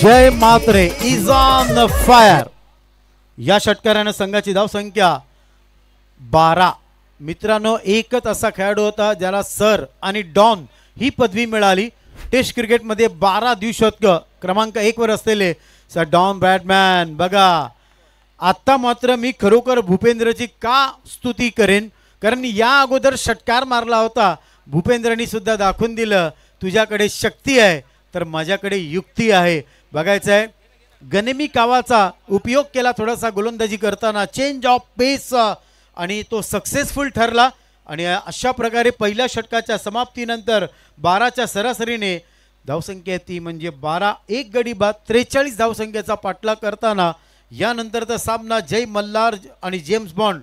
Jay Mhatre is on fire. या षटकाराने संघाची धावसंख्या 12. मित्रांनो एकच असा खेळाडू होता ज्याला सर आणि डॉन ही पदवी मिळाली. टेस्ट क्रिकेटमध्ये 12 द्विशतक क्रमांक 1 वर असलेले सर डॉन ब्रॅडमॅन. बघा आता मात्र मी खरोखर भूपेंद्रची का स्तुती करेन कारण या अगोदर षटकार मारला होता. भूपेंद्रनी सुद्धा दाखवून दिलं तुझ्याकडे शक्ती आहे तर माझ्याकडे युक्ती आहे. बघायचं आहे गनेमी कावाचा उपयोग केला थोडासा गोलंदाजी करताना, चेंज ऑफ पेस, आणि तो सक्सेसफुल ठरला. आणि अशा प्रकारे पहिल्या षटकाच्या समाप्तीनंतर 12च्या सरासरीने धावसंख्या ती म्हणजे 12, एक गडी बाद 43 धावसंख्येचा पाठलाग करताना यानंतरचा सामना जय मल्हार आणि James Bond.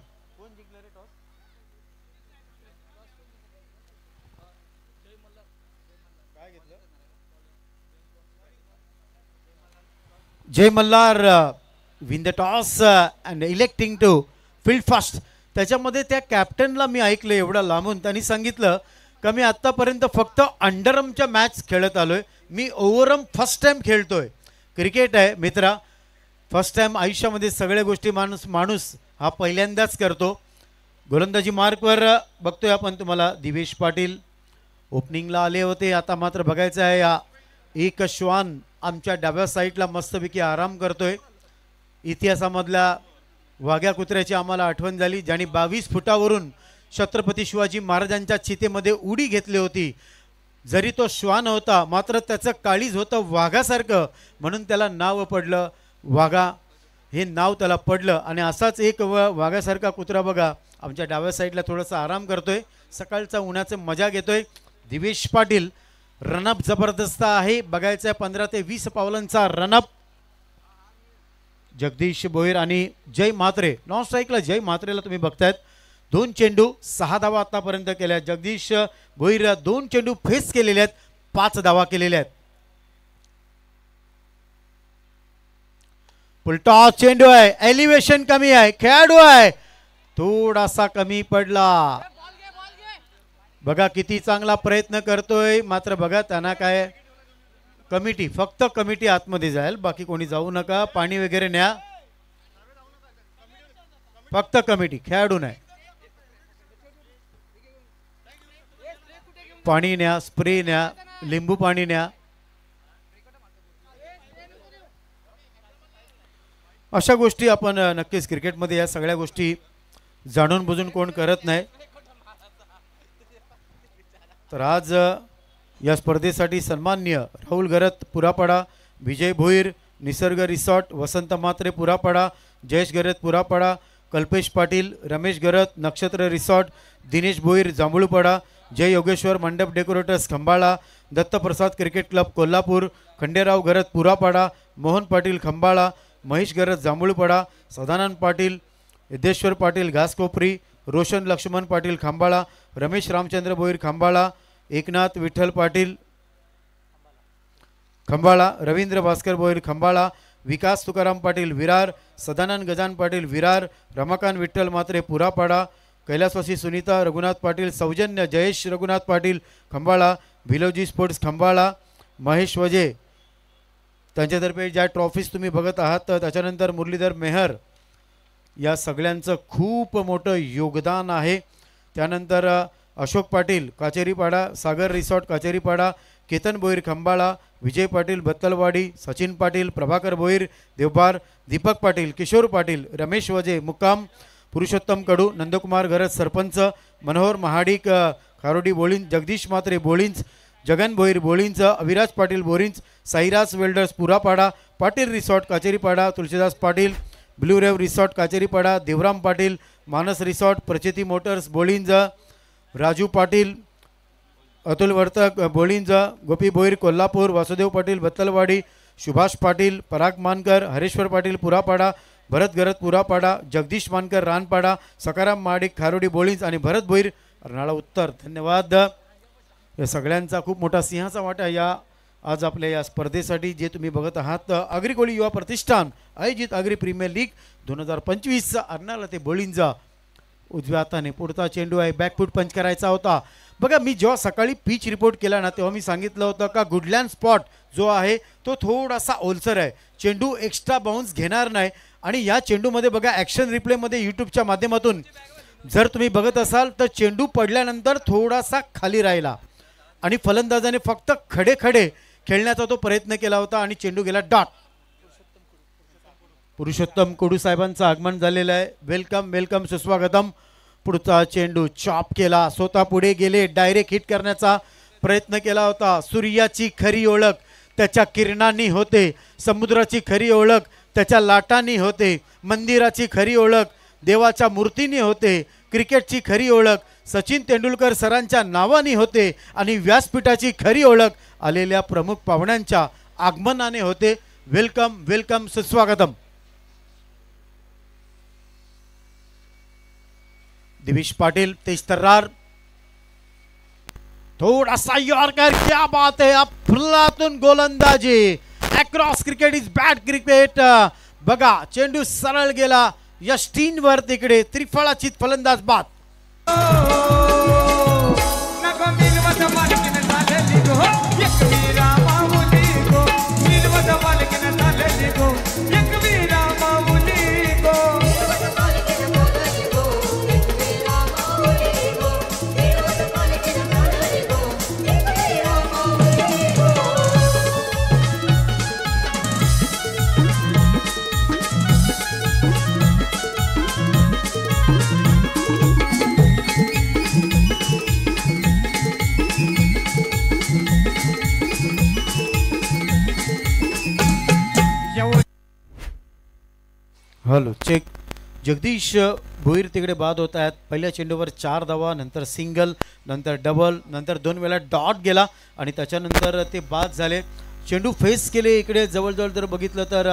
Jay Malhar win the toss and electing to field fast. त्याच्यामध्ये त्या कॅप्टनला मी ऐकलं एवढा लांबून, त्यांनी सांगितलं का मी आत्तापर्यंत फक्त अंडरआर्मच्या मॅच खेळत आलोय, मी ओव्हरआर्म फर्स्ट टाइम खेळतोय. क्रिकेट आहे मित्रा, फर्स्ट टाइम आयुष्यामध्ये सगळ्या गोष्टी माणूस हा पहिल्यांदाच करतो. गोलंदाजी मार्कवर बघतोय आपण तुम्हाला दिवेश पाटील ओपनिंगला आले होते. आता मात्र बघायचं आहे या एक श्वान आमच्या डाव्या साईडला मस्तपैकी आराम करतोय. इतिहासामधल्या वाघ्या कुत्र्याची आम्हाला आठवण झाली, ज्यांनी 22 फुटावरून छत्रपती शिवाजी महाराजांच्या चितेमध्ये उडी घेतली होती. जरी तो श्वान होता मात्र त्याचं काळीज होतं वाघासारखं, म्हणून त्याला नाव पडलं वाघा, हे नाव त्याला पडलं. आणि असाच एक वाघासारखा कुत्रा बघा आमच्या डाव्या साईडला थोडासा आराम करतोय, सकाळचा उन्हाचं मजा घेतोय. दिवेश पाटील रनअप जबरदस्त आहे, बघायचं आहे 15 ते 20 पावलांचा रनअप. जगदीश भोईर आणि जय म्हात्रे, नॉन स्ट्राईकला जय म्हात्रेला तुम्ही बघतायत. 2 चेंडू 6 धावा आतापर्यंत केल्या. जगदीश भोईर 2 चेंडू फेस केलेले आहेत, 5 धावा केलेल्या आहेत. पुलटा चेंडू आहे, एलिव्हेशन कमी आहे, खेळाडू आहे थोडासा कमी पडला. बघा किती चांगला प्रयत्न करतोय, मात्र बघा त्यांना काय कमिटी, फक्त कमिटी आतमध्ये जाईल, बाकी कोणी जाऊ नका. पाणी वगैरे न्या, फक्त कमिटी, खेळाडू नाही. पाणी न्या, स्प्रे न्या, लिंबू पाणी न्या. अशा गोष्टी आपण नक्कीच क्रिकेटमध्ये या सगळ्या गोष्टी जाणून बुजून कोण करत नाही. तर आज या स्पर्धेसाठी सन्माननीय राहुल गरत पुरापाडा, Vijay Bhoir Nisarg resort, Vasant Mhatre Purapada, Jayesh Garat Purapada, Kalpesh Patil, Ramesh Garat Nakshatra resort, Dinesh Bhoir Jambhulpada, Jay Yogeshwar Mandap decorators Khambala, Dattaprasad cricket club Kolhapur, Khanderao Garat Purapada, Mohan Patil Khambala, Mahesh Garat Jambhulpada, Sadanand Patil, Yadeshwar Patil Ghaskopari, Roshan Laxman Patil Khambala, Ramesh Ramchandra Bhoir Khambala, Eknath Vitthal Patil Khambala, Ravindra Bhaskar Bhoir Khambala, Vikas Tukaram Patil Virar, Sadanand Gajan Patil Virar, Ramakant Vitthal Mhatre पुरापाडा, कैलासवासी सुनीता रघुनाथ पाटील, सौजन्य जयेश रघुनाथ पाटील खंबाळा, भिलोजी स्पोर्ट्स खंबाळा, महेश वजे त्यांच्यातर्फे ज्या ट्रॉफीज तुम्ही बघत आहात, त्याच्यानंतर मुरलीधर मेहर, या सगळ्यांचं खूप मोठं योगदान आहे. त्यानंतर अशोक पाटील काचेरीपाडा, सागर रिसॉर्ट काचेरीपाडा, केतन भोईर खंबाळा, विजय पाटील बत्तलवाडी, सचिन पाटील, प्रभाकर भोईर देवबार, दीपक पाटील, किशोर पाटील, रमेश वजे मुक्काम, Purushottam Kadu, Nandkumar Garaj sarpanch, Manohar Mahadik Kharodi Bolinj, Jagdish Mhatre Bolinj, Jagan Bhoir Bolinj, Aviraj Patil Borinj, Sairaj welders Purapada, Patil resort Kacheripada, Tulsidas Patil, blue rave resort Kacheripada, Devram Patil, Manas resort, Prachiti motors Bolinj, Raju Patil, Atul Vartak बोळींज, गोपी भोईर कोल्हापूर, वासुदेव पाटील बत्तलवाडी, सुभाष पाटील पराग मानकर, हरेश्वर पाटील पुरापाडा, भरत गरत पुरापाडा, जगदीश मानकर रानपाडा, सकाराम महाडिक खारोडी बोळींज आणि भरत भोईर अर्नाळा उत्तर. धन्यवाद. या सगळ्यांचा खूप मोठा सिंहाचा वाटा या आज आपल्या या स्पर्धेसाठी जे तुम्ही बघत आहात. आगरी कोळी युवा प्रतिष्ठान आयोजित आगरी प्रीमियर लीग 2025 अर्नाळा ते बोळींजा. उजव्या हाताने पुढचा चेंडू आहे, बॅकफूट पंच करायचा होता. बघा मी जेव्हा सकाळी पिच रिपोर्ट केला ना तेव्हा मी सांगितलं होतं का गुडलँड स्पॉट जो आहे तो थोडासा ओलसर आहे, चेंडू एक्स्ट्रा बाउन्स घेणार नाही. आणि या चेंडूमध्ये बघा ॲक्शन रिप्लेमध्ये यूट्यूबच्या माध्यमातून जर तुम्ही बघत असाल तर चेंडू पडल्यानंतर थोडासा खाली राहिला आणि फलंदाजाने फक्त खडे खडे खेळण्याचा तो प्रयत्न केला होता आणि चेंडू गेला डॉट. पुरुषोत्तम कडू साहेबांचं आगमन झालेलं आहे. वेलकम वेलकम सुस्वागतम. पुढचा चेंडू चॉप केला, स्वतः पुढे गेले, डायरेक्ट हिट करण्याचा प्रयत्न केला होता. सूर्याची खरी ओळख त्याच्या किरणांनी होते, समुद्राची खरी ओळख त्याच्या लाटांनी होते, मंदिराची खरी ओळख देवाच्या मूर्तीने होते, क्रिकेटची खरी ओळख सचिन तेंडुलकर सरांच्या नावाने होते आणि व्यासपीठाची खरी ओळख आलेल्या प्रमुख पाहुण्यांच्या आगमनाने होते. वेलकम वेलकम, सुस्वागतम. दिवेश पाटिल, तेज तर्रार, थोड़ा सा यॉर्कर, क्या बात है, अफलातून गोलंदाजी, across cricket is bad cricket. बघा चेंडू सरळ गेला यष्टींवर, तिकडे त्रिफळाची फलंदाज बाद. Hello check. जगदीश भोईर तिकडे बाद होत आहेत. पहिल्या चेंडूवर 4 धावा, नंतर सिंगल, नंतर डबल, नंतर 2 वेळा डॉट गेला आणि त्याच्यानंतर ते बाद झाले. चेंडू फेस केले इकडे जवळजवळ जर बघितलं तर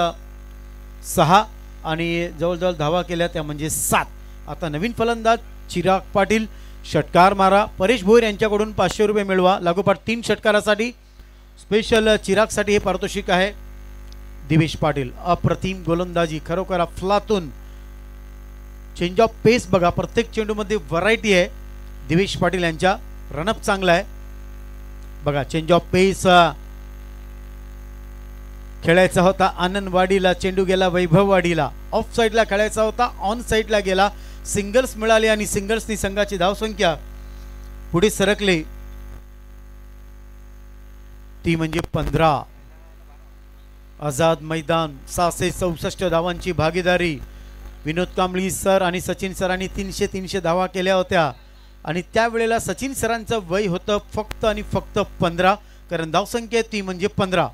6 आणि जवळजवळ धावा केल्या त्या म्हणजे 7. आता नवीन फलंदाज चिराग पाटील, षटकार मारा. परेश भोईर यांच्याकडून 500 रुपये मिळवा. लागोपाठ 3 षटकारासाठी स्पेशल चिरागसाठी हे पारितोषिक आहे. दिवेश पाटील, अप्रतिम गोलंदाजी, खरोखर अफलातून. चेंज ऑफ पेस बघा, प्रत्येक चेंडूमध्ये व्हरायटी आहे. दिवेश पाटील यांच्या रनअप चांगला आहे बघा. चेंज ऑफ पेस खेळायचा होता आनंदवाडीला, चेंडू गेला वैभववाडीला. ऑफ साईडला खेळायचा होता, ऑन साईडला गेला. सिंगल्स मिळाले आणि सिंगल्सनी संघाची धावसंख्या पुढे सरकली, ती म्हणजे 15. आझाद मैदान, 664 धावांची भागीदारी. विनोद कांबळी सर आणि सचिन सरांनी 300 धावा केल्या होत्या आणि त्यावेळेला सचिन सरांचं वय होतं फक्त आणि फक्त 15, कारण धावसंख्या ती म्हणजे 15.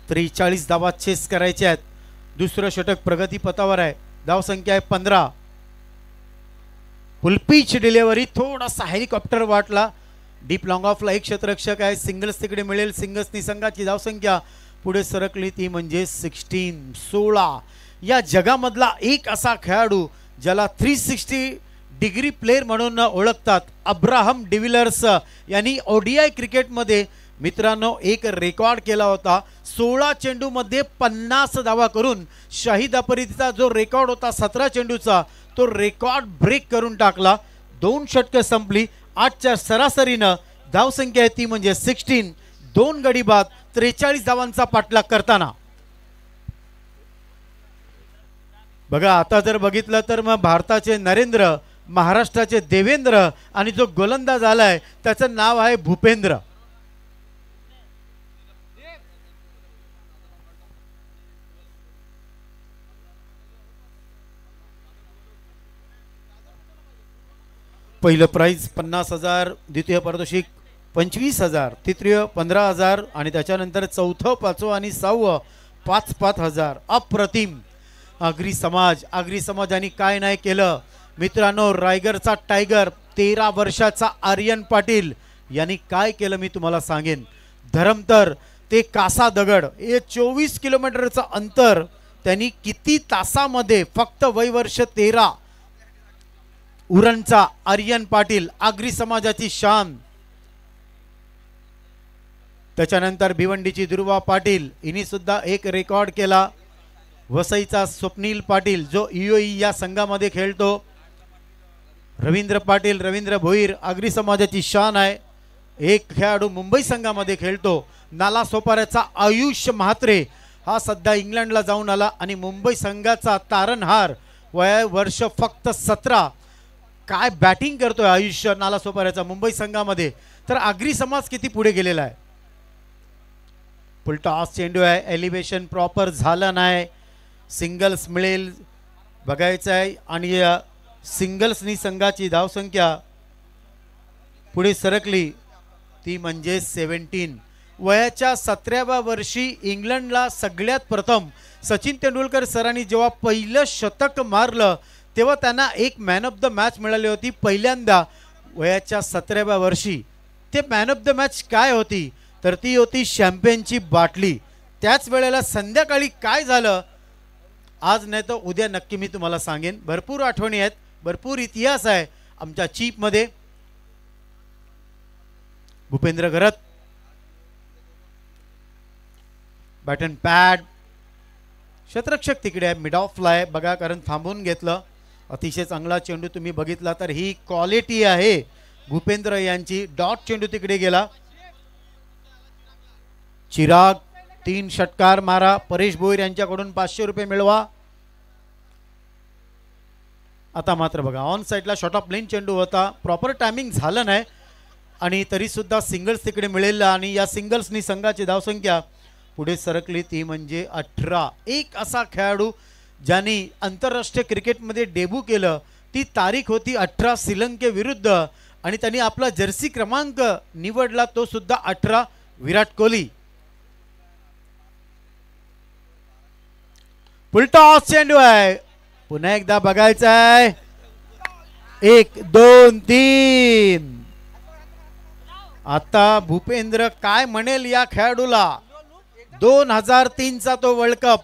43 धावा चेस करायच्या आहेत. दुसरं षटक प्रगतीपथावर आहे, धावसंख्या आहे 15. फुलपीच डिलिव्हरी, थोडासा हेलिकॉप्टर वाटला. डीप लॉंग ऑफला एक क्षेत्ररक्षक आहे. सिंगल्स तिकडे मिळेल. सिंगल्सनी संघाची धावसंख्या पुढे सरकली, ती म्हणजे 16. या जगामधला एक असा खेळाडू ज्याला 360 डिग्री प्लेयर म्हणून ओळखतात, अब्राहम डिव्हिलियर्स यांनी ओडीआय क्रिकेटमध्ये मित्रांनो एक रेकॉर्ड केला होता. 16 चेंडूमध्ये 50 धावा करून शाहिद आफ्रिदीचा जो रेकॉर्ड होता 17 चेंडूचा, तो रेकॉर्ड ब्रेक करून टाकला. 2 षटकं संपली. 8च्या सरासरीनं धावसंख्या आहे ती म्हणजे 16. 2 गडी बाद, 43 धावांचा पाठलाग करताना. बघा आता जर बघितलं तर मग भारताचे नरेंद्र, महाराष्ट्राचे देवेंद्र आणि जो गोलंदाज आलाय त्याचं नाव आहे भूपेंद्र. पहिलं प्राइज 50,000, द्वितीय पारितोषिक 25,000, तृतीय 15,000 आणि त्याच्यानंतर चौथं, 5वं आणि 6वं 5,000. अप्रतिम. आगरी समाजाने काय नाही केलं मित्रांनो. रायगडचा टायगर 13 वर्षाचा आर्यन पाटील यांनी काय केलं मी तुम्हाला सांगेन. धरमतर ते कासा दगड हे 24 किलोमीटरचं अंतर त्यांनी किती तासामध्ये, फक्त वय वर्ष 13, उरणचा आर्यन पाटील, आगरी समाजाची शान. त्याच्यानंतर भिवंडीची दुर्वा पाटील हिने सुद्धा एक रेकॉर्ड केला. वसईचा स्वप्नील पाटील जो ईओई या संघामध्ये खेळतो. रवींद्र पाटील, रवींद्र भोईर आगरी समाजाची शान आहे. एक खेळाडू मुंबई संघामध्ये खेळतो. नाला सोपाऱ्याचा आयुष म्हात्रे हा सध्या इंग्लंडला जाऊन आला आणि मुंबई संघाचा तारणहार, वय वर्ष फक्त 17. काय बॅटिंग करतोय आयुष्य नाला सोपाऱ्याचा मुंबई संघामध्ये. तर आगरी समाज किती पुढे गेलेला आहे. फुलटॉस चेंडू आहे, एलिव्हेशन प्रॉपर झालं नाही. सिंगल्स मिळेल बघायचं आहे आणि सिंगल्सनी संघाची धावसंख्या पुढे सरकली ती म्हणजे 17. वयाच्या 17व्या वर्षी इंग्लंडला सगळ्यात प्रथम सचिन तेंडुलकर सरांनी जेव्हा पहिलं शतक मारलं तेव्हा त्यांना एक मॅन ऑफ द मॅच मिळाली होती पहिल्यांदा वयाच्या 17व्या वर्षी. ते मॅन ऑफ द मॅच काय होती तर ती होती शॅम्पेनची बाटली. त्याच वेळेला संध्याकाळी काय झालं आज नाही तर उद्या नक्की मी तुम्हाला सांगेन. भरपूर आठवणी आहेत, भरपूर इतिहास आहे आमच्या चीपमध्ये. भूपेंद्र घरत बॅट अँड पॅड, क्षेत्ररक्षक तिकडे आहे, मिड ऑफला आहे बघा कारण थांबून घेतलं. अतिशय चांगला चेंडू तुम्ही बघितला तर ही क्वालिटी आहे भूपेंद्र यांची. डॉट चेंडू तिकडे गेला. चिराग 3 षटकार मारा. परेश भोईर यांच्याकडून 500 रुपये मिळवा. आता मात्र बघा ऑन साईडला शॉर्ट ऑफ प्लेन चेंडू होता, प्रॉपर टायमिंग झालं नाही आणि तरी सुद्धा सिंगल्स तिकडे मिळेल आणि या सिंगल्सनी संघाची धावसंख्या पुढे सरकली ती म्हणजे 18. एक असा खेळाडू ज्यांनी आंतरराष्ट्रीय क्रिकेटमध्ये डेब्यू केलं ती तारीख होती 18 श्रीलंकेविरुद्ध आणि त्यांनी आपला जर्सी क्रमांक निवडला तो सुद्धा 18 विराट कोहली. फुलटॉस चेंडू आहे, पुन्हा एकदा बघायचं आहे. 1 2 3. आता भूपेंद्र काय म्हणेल या खेळाडूला. 2003चा तो world cup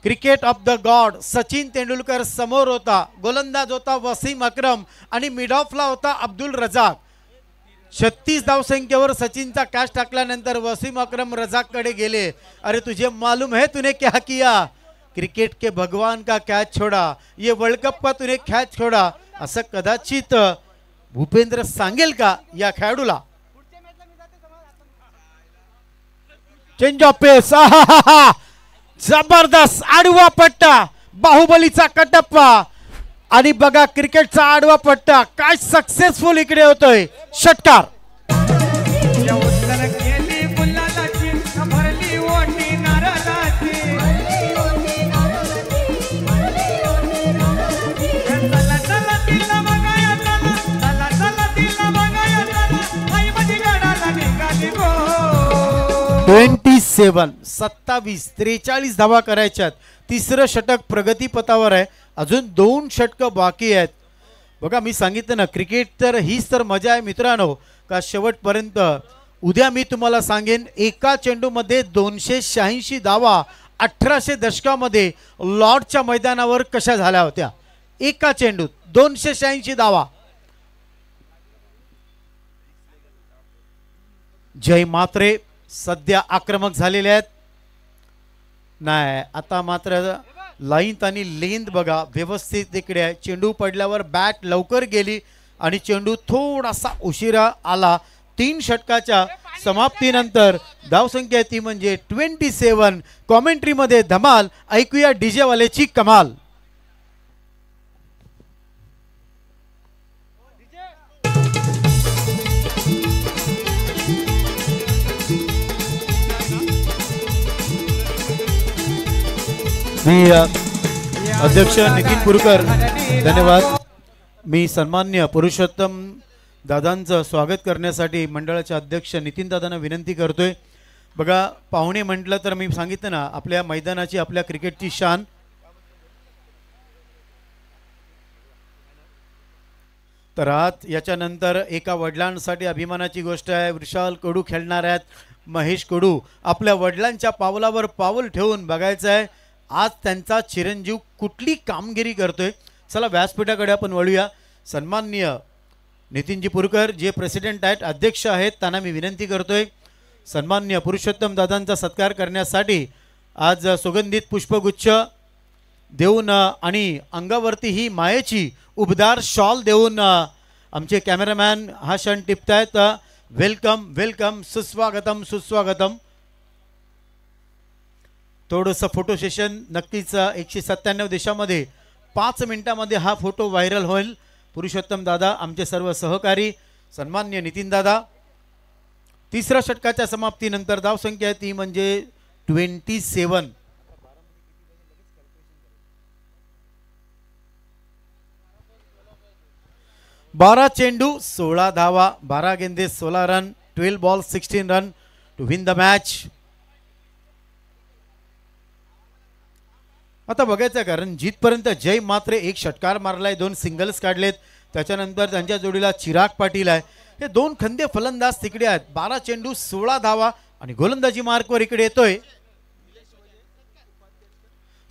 cricket of the God Sachin Tendulkar समोर होता. गोलंदाज होता वसीम अक्रम आणि मिड ऑफला होता अब्दुल रजाक. 36 धावसंख्येवर सचिनचा कॅच टाकल्यानंतर वसीम अक्रम रजाककडे गेले. अरे तुझे मालूम है तूने क्या किया, क्रिकेट के भगवान का कैच छोड़ा, ये वर्ल्ड कप का तूने कैच छोड़ा असं कदाचित भूपेंद्र सांगेल का या खेळाडूला. चेंज ऑफ पेस, जबरदस्त आडवा पट्टा, बाहुबलीचा कटप्पा आणि बघा क्रिकेटचा आडवा पट्टा काय सक्सेसफुल इकडे होतोय. षटकार. (27) 43 धावा करायच्यात. तिसरं षटक प्रगतीपथावर आहे. अजून 2 षटकं बाकी आहेत. बघा मी सांगितलं ना क्रिकेट तर हीच तर मजा आहे मित्रांनो का शेवटपर्यंत. उद्या मी तुम्हाला सांगेन एका चेंडूमध्ये 286 धावा 1800 दशकामध्ये लॉर्डच्या मैदानावर कशा झाल्या होत्या. एका चेंडूत 286 धावा. जय मात्रे सध्या आक्रमक झालेले आहेत. नाही आता मात्र लाईन आणि लेंथ बघा व्यवस्थित इकडे आहे. चेंडू पडल्यावर बॅट लवकर गेली आणि चेंडू थोडासा उशिरा आला. 3 षटकाच्या समाप्तीनंतर धावसंख्या ती म्हणजे 27. कॉमेंट्री मध्ये धमाल. ऐकूया डीजे वालेची कमाल. मी अध्यक्ष नितीन पुरकर धन्यवाद. मी सन्मान्य पुरुषोत्तम दादांचं स्वागत करण्यासाठी मंडळाचे अध्यक्ष नितीन दादांना विनंती करतोय. बघा पाहुणे म्हटलं तर मी सांगितलं ना आपल्या मैदानाची आपल्या क्रिकेटची शान. तर आज याच्यानंतर एका वडिलांसाठी अभिमानाची गोष्ट आहे. विशाल कडू खेळणार आहेत. महेश कडू आपल्या वडिलांच्या पावलावर पाऊल ठेवून बघायचं आहे आज त्यांचा चिरंजीव कुठली कामगिरी करतोय. चला व्यासपीठाकडे आपण वळूया. सन्माननीय नितीनजी पुरकर जे प्रेसिडेंट आहेत अध्यक्ष आहेत त्यांना मी विनंती करतोय सन्माननीय पुरुषोत्तम दादांचा सत्कार करण्यासाठी. आज सुगंधित पुष्पगुच्छ देऊन आणि अंगावरती ही मायेची उबदार शॉल देऊन आमचे कॅमेरामॅन हा क्षण टिपतायत. वेलकम वेलकम, सुस्वागतम सुस्वागतम. थोडंसं फोटो सेशन नक्कीच 197 देशामध्ये 5 मिनिटांमध्ये हा फोटो व्हायरल होईल. पुरुषोत्तम दादा आमचे सर्व सहकारी सन्मान्य नितीन दादा. तिसऱ्या षटकाच्या समाप्तीनंतर धावसंख्या ती म्हणजे 27. बारा चेंडू 16 धावा, 12 गेंदे 16 run, 12 ball 16 run. To win the match. आता बघायचं आहे कारण जिथपर्यंत जय मात्रे एक षटकार मारलाय, 2 सिंगल्स काढलेत, त्याच्यानंतर त्यांच्या जोडीला चिराग पाटील आहे. हे 2 खंदे फलंदाज तिकडे आहेत. 12 चेंडू 16 धावा आणि गोलंदाजी मार्कवर इकडे येतोय.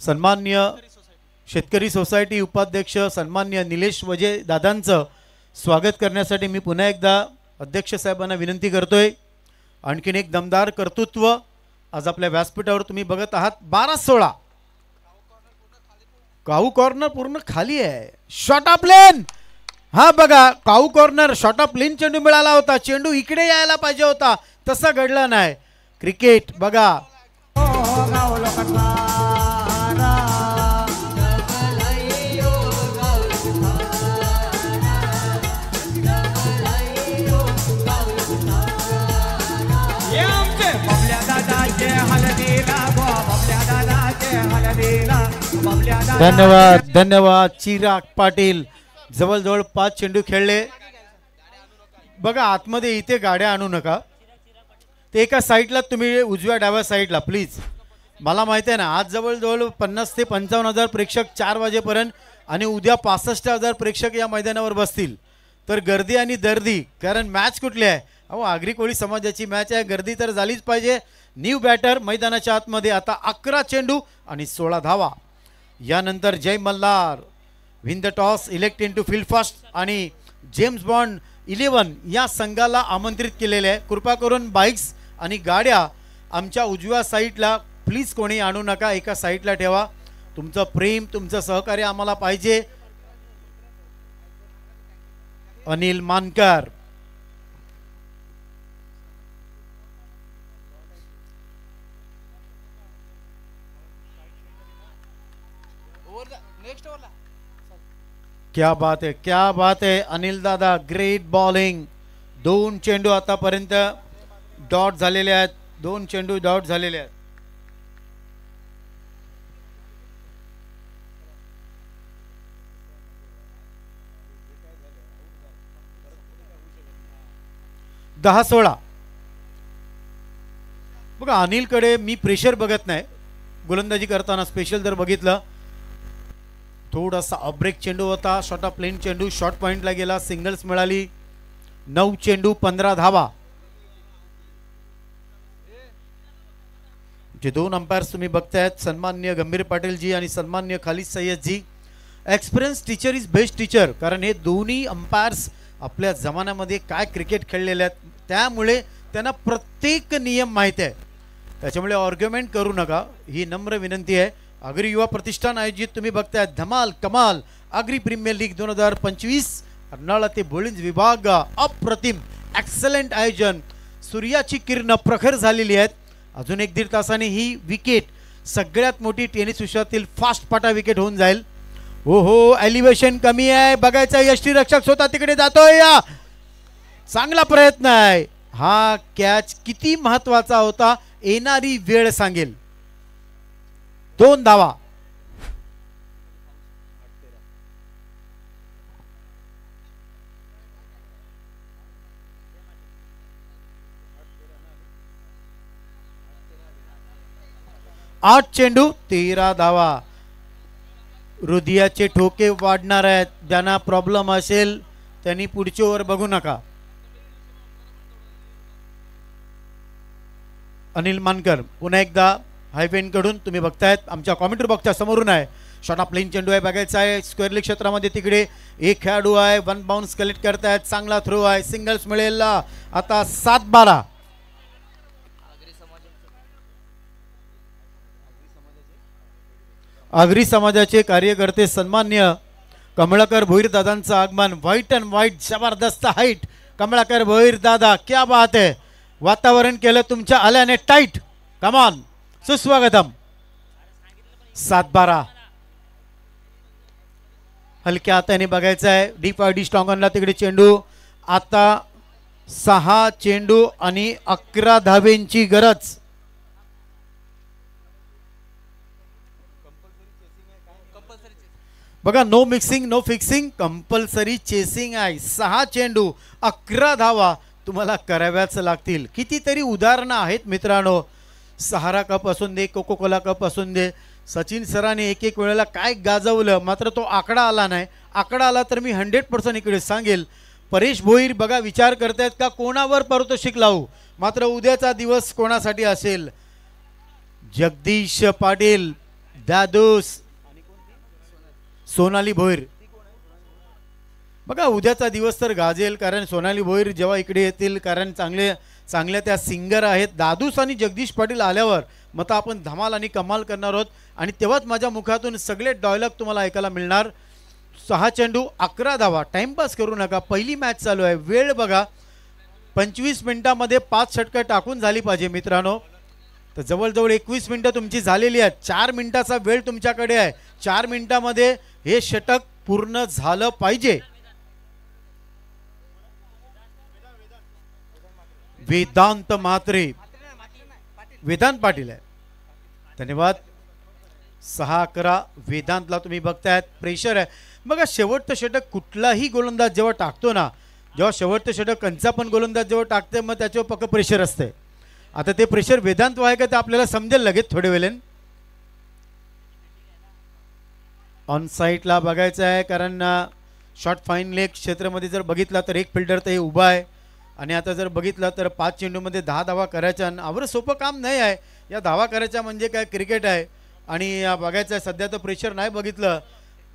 सन्मान्य शेतकरी सोसायटी उपाध्यक्ष सन्मान्य निलेश वजे दादांचं स्वागत करण्यासाठी मी पुन्हा एकदा अध्यक्ष साहेबांना विनंती करतोय. आणखीन एक दमदार कर्तृत्व आज आपल्या व्यासपीठावर तुम्ही बघत आहात. 12-16 काऊ कॉर्नर पूर्ण खाली आहे. शॉट ऑफ लेन, हा बघा काऊ कॉर्नर शॉट ऑफ लेन चेंडू मिळाला होता. चेंडू इकडे यायला पाहिजे होता, तसा घडला नाही. क्रिकेट बघा धन्यवाद धन्यवाद. चिराग पाटील जवळजवळ 5 चेंडू खेळले. बघा आतमध्ये इथे गाड्या आणू नका, ते एका साईडला तुम्ही उजव्या डाव्या साईडला प्लीज. मला माहिती आहे ना आज जवळजवळ 50 ते 55,000 प्रेक्षक 4 वाजेपर्यंत आणि उद्या 65,000 प्रेक्षक या मैदानावर बसतील. तर गर्दी आणि दर्दी, कारण मॅच कुठली आहे? अहो आगरी कोळी समाजाची मॅच आहे, गर्दी तर झालीच पाहिजे. न्यू बॅटर मैदानाच्या आतमध्ये. आता 11 चेंडू आणि 16 धावा. यानंतर Jai Malhar win the toss elect into field first आणि जेम्स बॉन्ड 11 या संघाला आमंत्रित केलेले आहे. कृपा करून बाईक्स आणि गाड्या आमच्या उजव्या साईडला प्लीज कोणी आणू नका, एका साईडला ठेवा. तुमचं प्रेम तुमचं सहकार्य आम्हाला पाहिजे. अनिल मानकर क्या बात है, क्या बात है. अनिल दादा ग्रेट बॉलिंग. 2 चेंडू आतापर्यंत डॉट झालेले आहेत. 2 चेंडू डॉट झालेले आहेत. दहा 16. बघा अनिलकडे मी प्रेशर बघत नाही गोलंदाजी करताना. स्पेशल जर बघितलं थोडासा अब्रेक चेंडू होता. शॉर्ट ऑफ प्लेन चेंडू शॉर्ट पॉइंटला गेला, सिंगल्स मिळाली. 9 चेंडू 15 धावा. जे 2 अंपायर्स तुम्ही बघतायत सन्मान्य गंभीर पाटीलजी आणि सन्मान्य Khalid Sayyadji. Experience teacher is best teacher, कारण हे दोन्ही अंपायर्स आपल्या जमान्यामध्ये काय क्रिकेट खेळलेले आहेत त्यामुळे त्यांना प्रत्येक नियम माहिती आहे. त्याच्यामुळे आर्ग्युमेंट करू नका ही नम्र विनंती आहे. आगरी युवा प्रतिष्ठान आयोजित तुम्ही बघताय धमाल कमाल आगरी प्रीमियर लीग 2025 अर्नाळा ते बोलिंज विभाग. अप्रतिम एक्सलंट आयोजन. सूर्याची किरण प्रखर झालेली आहेत. अजून 1-1.5 तासाने ही विकेट सगळ्यात मोठी टेनिस विश्वातील फास्ट पाटा विकेट होऊन जाईल. हो हो एलिव्हेशन कमी आहे. बघायचा यष्टीरक्षक स्वतः तिकडे जातोय. चांगला प्रयत्न आहे. हा कॅच किती महत्वाचा होता येणारी वेळ सांगेल. 2 धावा. आठ चेंडू 13 धावा. हृदयाचे ठोके वाढणार आहेत. ज्यांना प्रॉब्लेम असेल त्यांनी पुढच्या ओव्हर बघू नका. अनिल मानकर पुन्हा एकदा हायवेन कडून तुम्ही बघतायत आमच्या कॉमेंट्री बॉक्सच्या समोरून आहे. शॉट ऑफ प्लेन चेंडू आहे बघायचा आहे. स्क्वेअर लीग क्षेत्रामध्ये तिकडे एक खेळाडू आहे. 1 बाउन्स कलेक्ट करतायत. चांगला थ्रो आहे. सिंगल्स मिळेल. आता 7-12. आगरी समाजाचे कार्यकर्ते सन्मान्य कमळाकर भोईर दादांचं आगमन. व्हाईट अँड व्हाईट जबरदस्त हाईट. कमळाकर भोईर दादा क्या बात आहे. वातावरण केलं तुमच्या आल्याने टाईट. कमॉन सुस्वागतम. 7-12. हलक्या हाताने बघायचं आहे. डी स्ट्रॉंगनला तिकडे चेंडू. आता 6 चेंडू आणि 11 धावेंची गरज. बघा no mixing no fixing compulsory chasing आहे. 6 चेंडू 11 धावा तुम्हाला कराव्याच लागतील. कितीतरी उदाहरणं आहेत मित्रांनो. सहारा कप असून दे, कोको कोला कप असून दे, सचिन सरांनी एक एक वेळेला काय गाजवलं, मात्र तो आकडा आला नाही. आकडा आला तर मी 100% इकडे सांगेल. परेश भोईर बघा विचार करतायत का कोणावर पारितोषिक लावू, मात्र उद्याचा दिवस कोणासाठी असेल. जगदीश पाटील, दादूस, सोनाली भोईर, बघा उद्याचा दिवस तर गाजेल. कारण सोनाली भोईर जेव्हा इकडे येतील, कारण चांगल्या त्या सिंगर आहेत. दादूस आणि जगदीश पाटील आल्यावर मग आपण धमाल आणि कमाल करणार आहोत. आणि तेव्हाच माझ्या मुखातून सगळे डायलॉग तुम्हाला ऐकायला मिळणार. 6 चेंडू 11 धावा. टाइमपास करू नका, पहिली मॅच चालू आहे. वेळ बघा 25 मिनिटामध्ये 5 षटकं टाकून झाली पाहिजे मित्रांनो. तर जवळजवळ 21 मिनिटं तुमची झालेली आहेत. 4 मिनिटाचा वेळ तुमच्याकडे आहे. 4 मिनिटामध्ये हे षटक पूर्ण झालं पाहिजे. वेदांत म्हात्रे, वेदांत पाटील आहे. धन्यवाद. 6-11 वेदांतला तुम्ही बघतायत. प्रेशर आहे बघा. शेवटचं षटक कुठलाही गोलंदाज जेव्हा टाकतो ना, जेव्हा शेवटचं षटक कंचा पण गोलंदाज जेव्हा टाकते, मग त्याच्यावर पक्क प्रेशर असते. आता ते प्रेशर वेदांत आहे का ते आपल्याला समजेल लगेच थोडे वेळेन. ऑन साईडला बघायचं आहे, कारण शॉर्ट फाईन लेग क्षेत्रामध्ये जर बघितला तर एक फिल्डर तर हे उभा आहे. आणि आता जर बघितलं तर 5 चेंडूमध्ये 10 धावा करायच्या. आवडं सोपं काम नाही आहे. या धावा करायच्या म्हणजे काय क्रिकेट आहे. आणि बघायचं आहे सध्या तर प्रेशर नाही बघितलं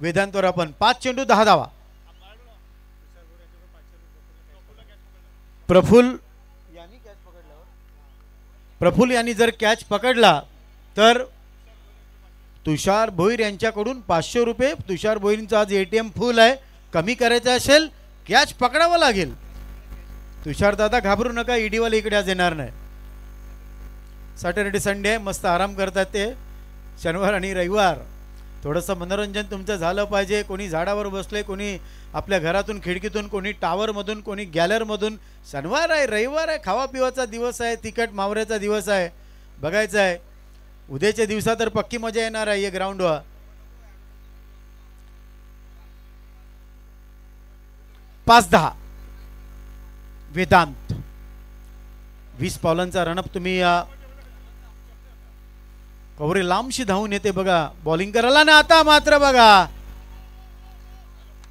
वेदांतवर आपण. 5 चेंडू 10 धावा. प्रफुल यांनी जर कॅच पकडला तर तुषार भोईर यांच्याकडून 500 रुपये. तुषार भोईरचा आज ATM फुल आहे. कमी करायचं असेल कॅच पकडावं लागेल. तुषार दादा घाबरू नका, ईडीवाले इकडे आज येणार नाही. सॅटर्डे संडे मस्त आराम करतात ते. शनिवार आणि रविवार थोडंसं मनोरंजन तुमचं झालं पाहिजे. कोणी झाडावर बसले, कोणी आपल्या घरातून खिडकीतून, कोणी टावरमधून, कोणी गॅलरमधून. शनिवार आहे, रविवार आहे, खावा पिवाचा दिवस आहे, तिखट मावऱ्याचा दिवस आहे. बघायचं आहे उद्याच्या दिवसात तर पक्की मजा येणार आहे या ग्राउंडवर. 5-10 वेदांत. 20 पावलांचा रनअप. तुम्ही कवरे लांबशी धावून येते बघा बॉलिंग करायला ना. आता मात्र बघा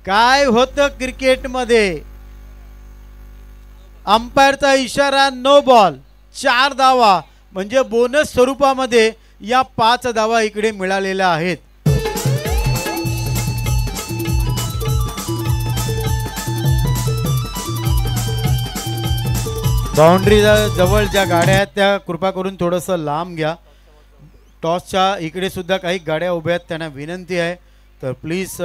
काय होतं क्रिकेटमध्ये. अंपायरचा इशारा, नो बॉल. 4 धावा म्हणजे बोनस स्वरूपामध्ये या 5 धावा इकडे मिळालेल्या आहेत. बाउंड्री जवळ ज्या गाड्या आहेत त्या कृपा करून थोडंसं लांब घ्या. टॉसच्या इकडे सुद्धा काही गाड्या उभ्या आहेत, त्यांना विनंती आहे तर प्लीज.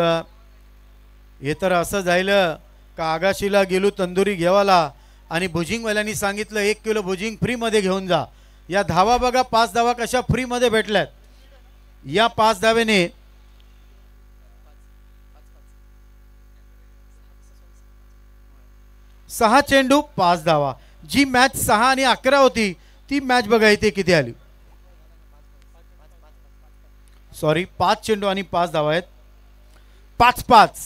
हे तर असं झालं का आगाशीला गेलो तंदुरी घेवाला आणि भुजिंगवाल्यांनी सांगितलं 1 किलो भुजिंग फ्रीमध्ये घेऊन जा. या धावा बघा 5 धावा कशा फ्रीमध्ये भेटल्यात. या 5 धावेने सहा चेंडू 5 धावा. जी मॅच 6 आणि 11 होती ती मॅच बघा इथे किती आली. सॉरी 5 चेंडू आणि 5 धावा आहेत. 5-5.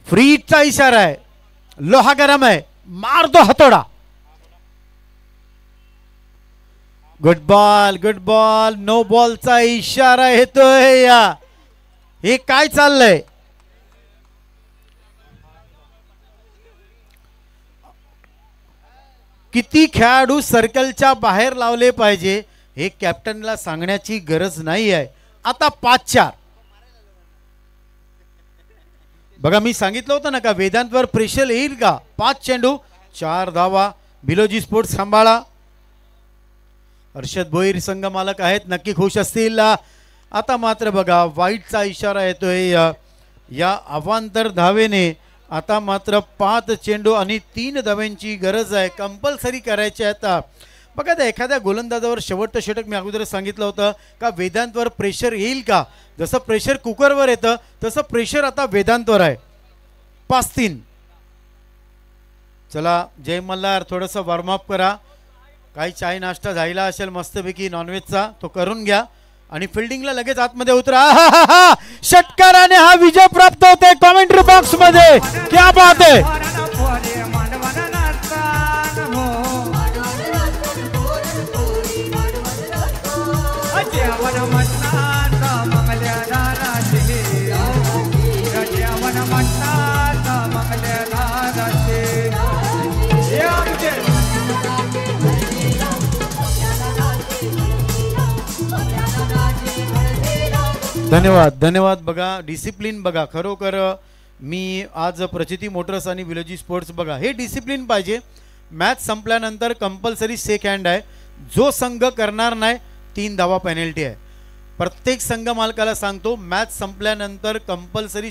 फ्रीचा इशारा आहे. लोहा गरम आहे, मार दो हथोडा. Good ball, good ball. No बॉलचा इशारा येतोय. या हे काय चाललंय. किती खेळाडू सर्कलच्या बाहेर लावले पाहिजे हे कॅप्टनला सांगण्याची गरज नाही आहे. आता 5-4. बघा मी सांगितलं होतं ना का वेदांतवर प्रेशर येईल का. 5 चेंडू 4 धावा. बिलोजी स्पोर्ट्स सांभाळा. हर्षद भोईर संघ मालक आहेत, नक्की खुश असतील. आता मात्र बघा वाईटचा इशारा येतोय. या अवांतर धावेने आता मात्र 5 चेंडू आणि 3 धाव्यांची गरज आहे. कंपल्सरी करायचे आता. बघा त्या एखाद्या गोलंदाजावर शेवटचं षटक मी अगोदर सांगितलं होतं का वेदांतवर प्रेशर येईल का. जसं प्रेशर कुकरवर येतं तसं प्रेशर आता वेदांतवर आहे. 5-3. चला जय मल्हार थोडंसं वॉर्मअप करा. काही चाय नाश्ता झाला असेल मस्तपैकी नॉनव्हेजचा तो करून घ्या. आणि फिल्डिंगला लगेच आतमध्ये उतरा. आहाहाहा! षटकाराने हा विजय प्राप्त होते कॉमेंट्री बॉक्स मध्ये. क्या बात आहे. धन्यवाद धन्यवाद. बघा डिसिप्लिन बघा, खरोखर मी आज प्रचिती मोटर्स आणि विलोजी स्पोर्ट्स बघा हे डिसिप्लिन पाहिजे. मॅच संपल्यानंतर कंपल्सरी सेक हँड आहे. जो संघ करणार नाही 3 धावा पेनल्टी आहे. प्रत्येक संघ मालकाला सांगतो मॅच संपल्यानंतर कंपल्सरी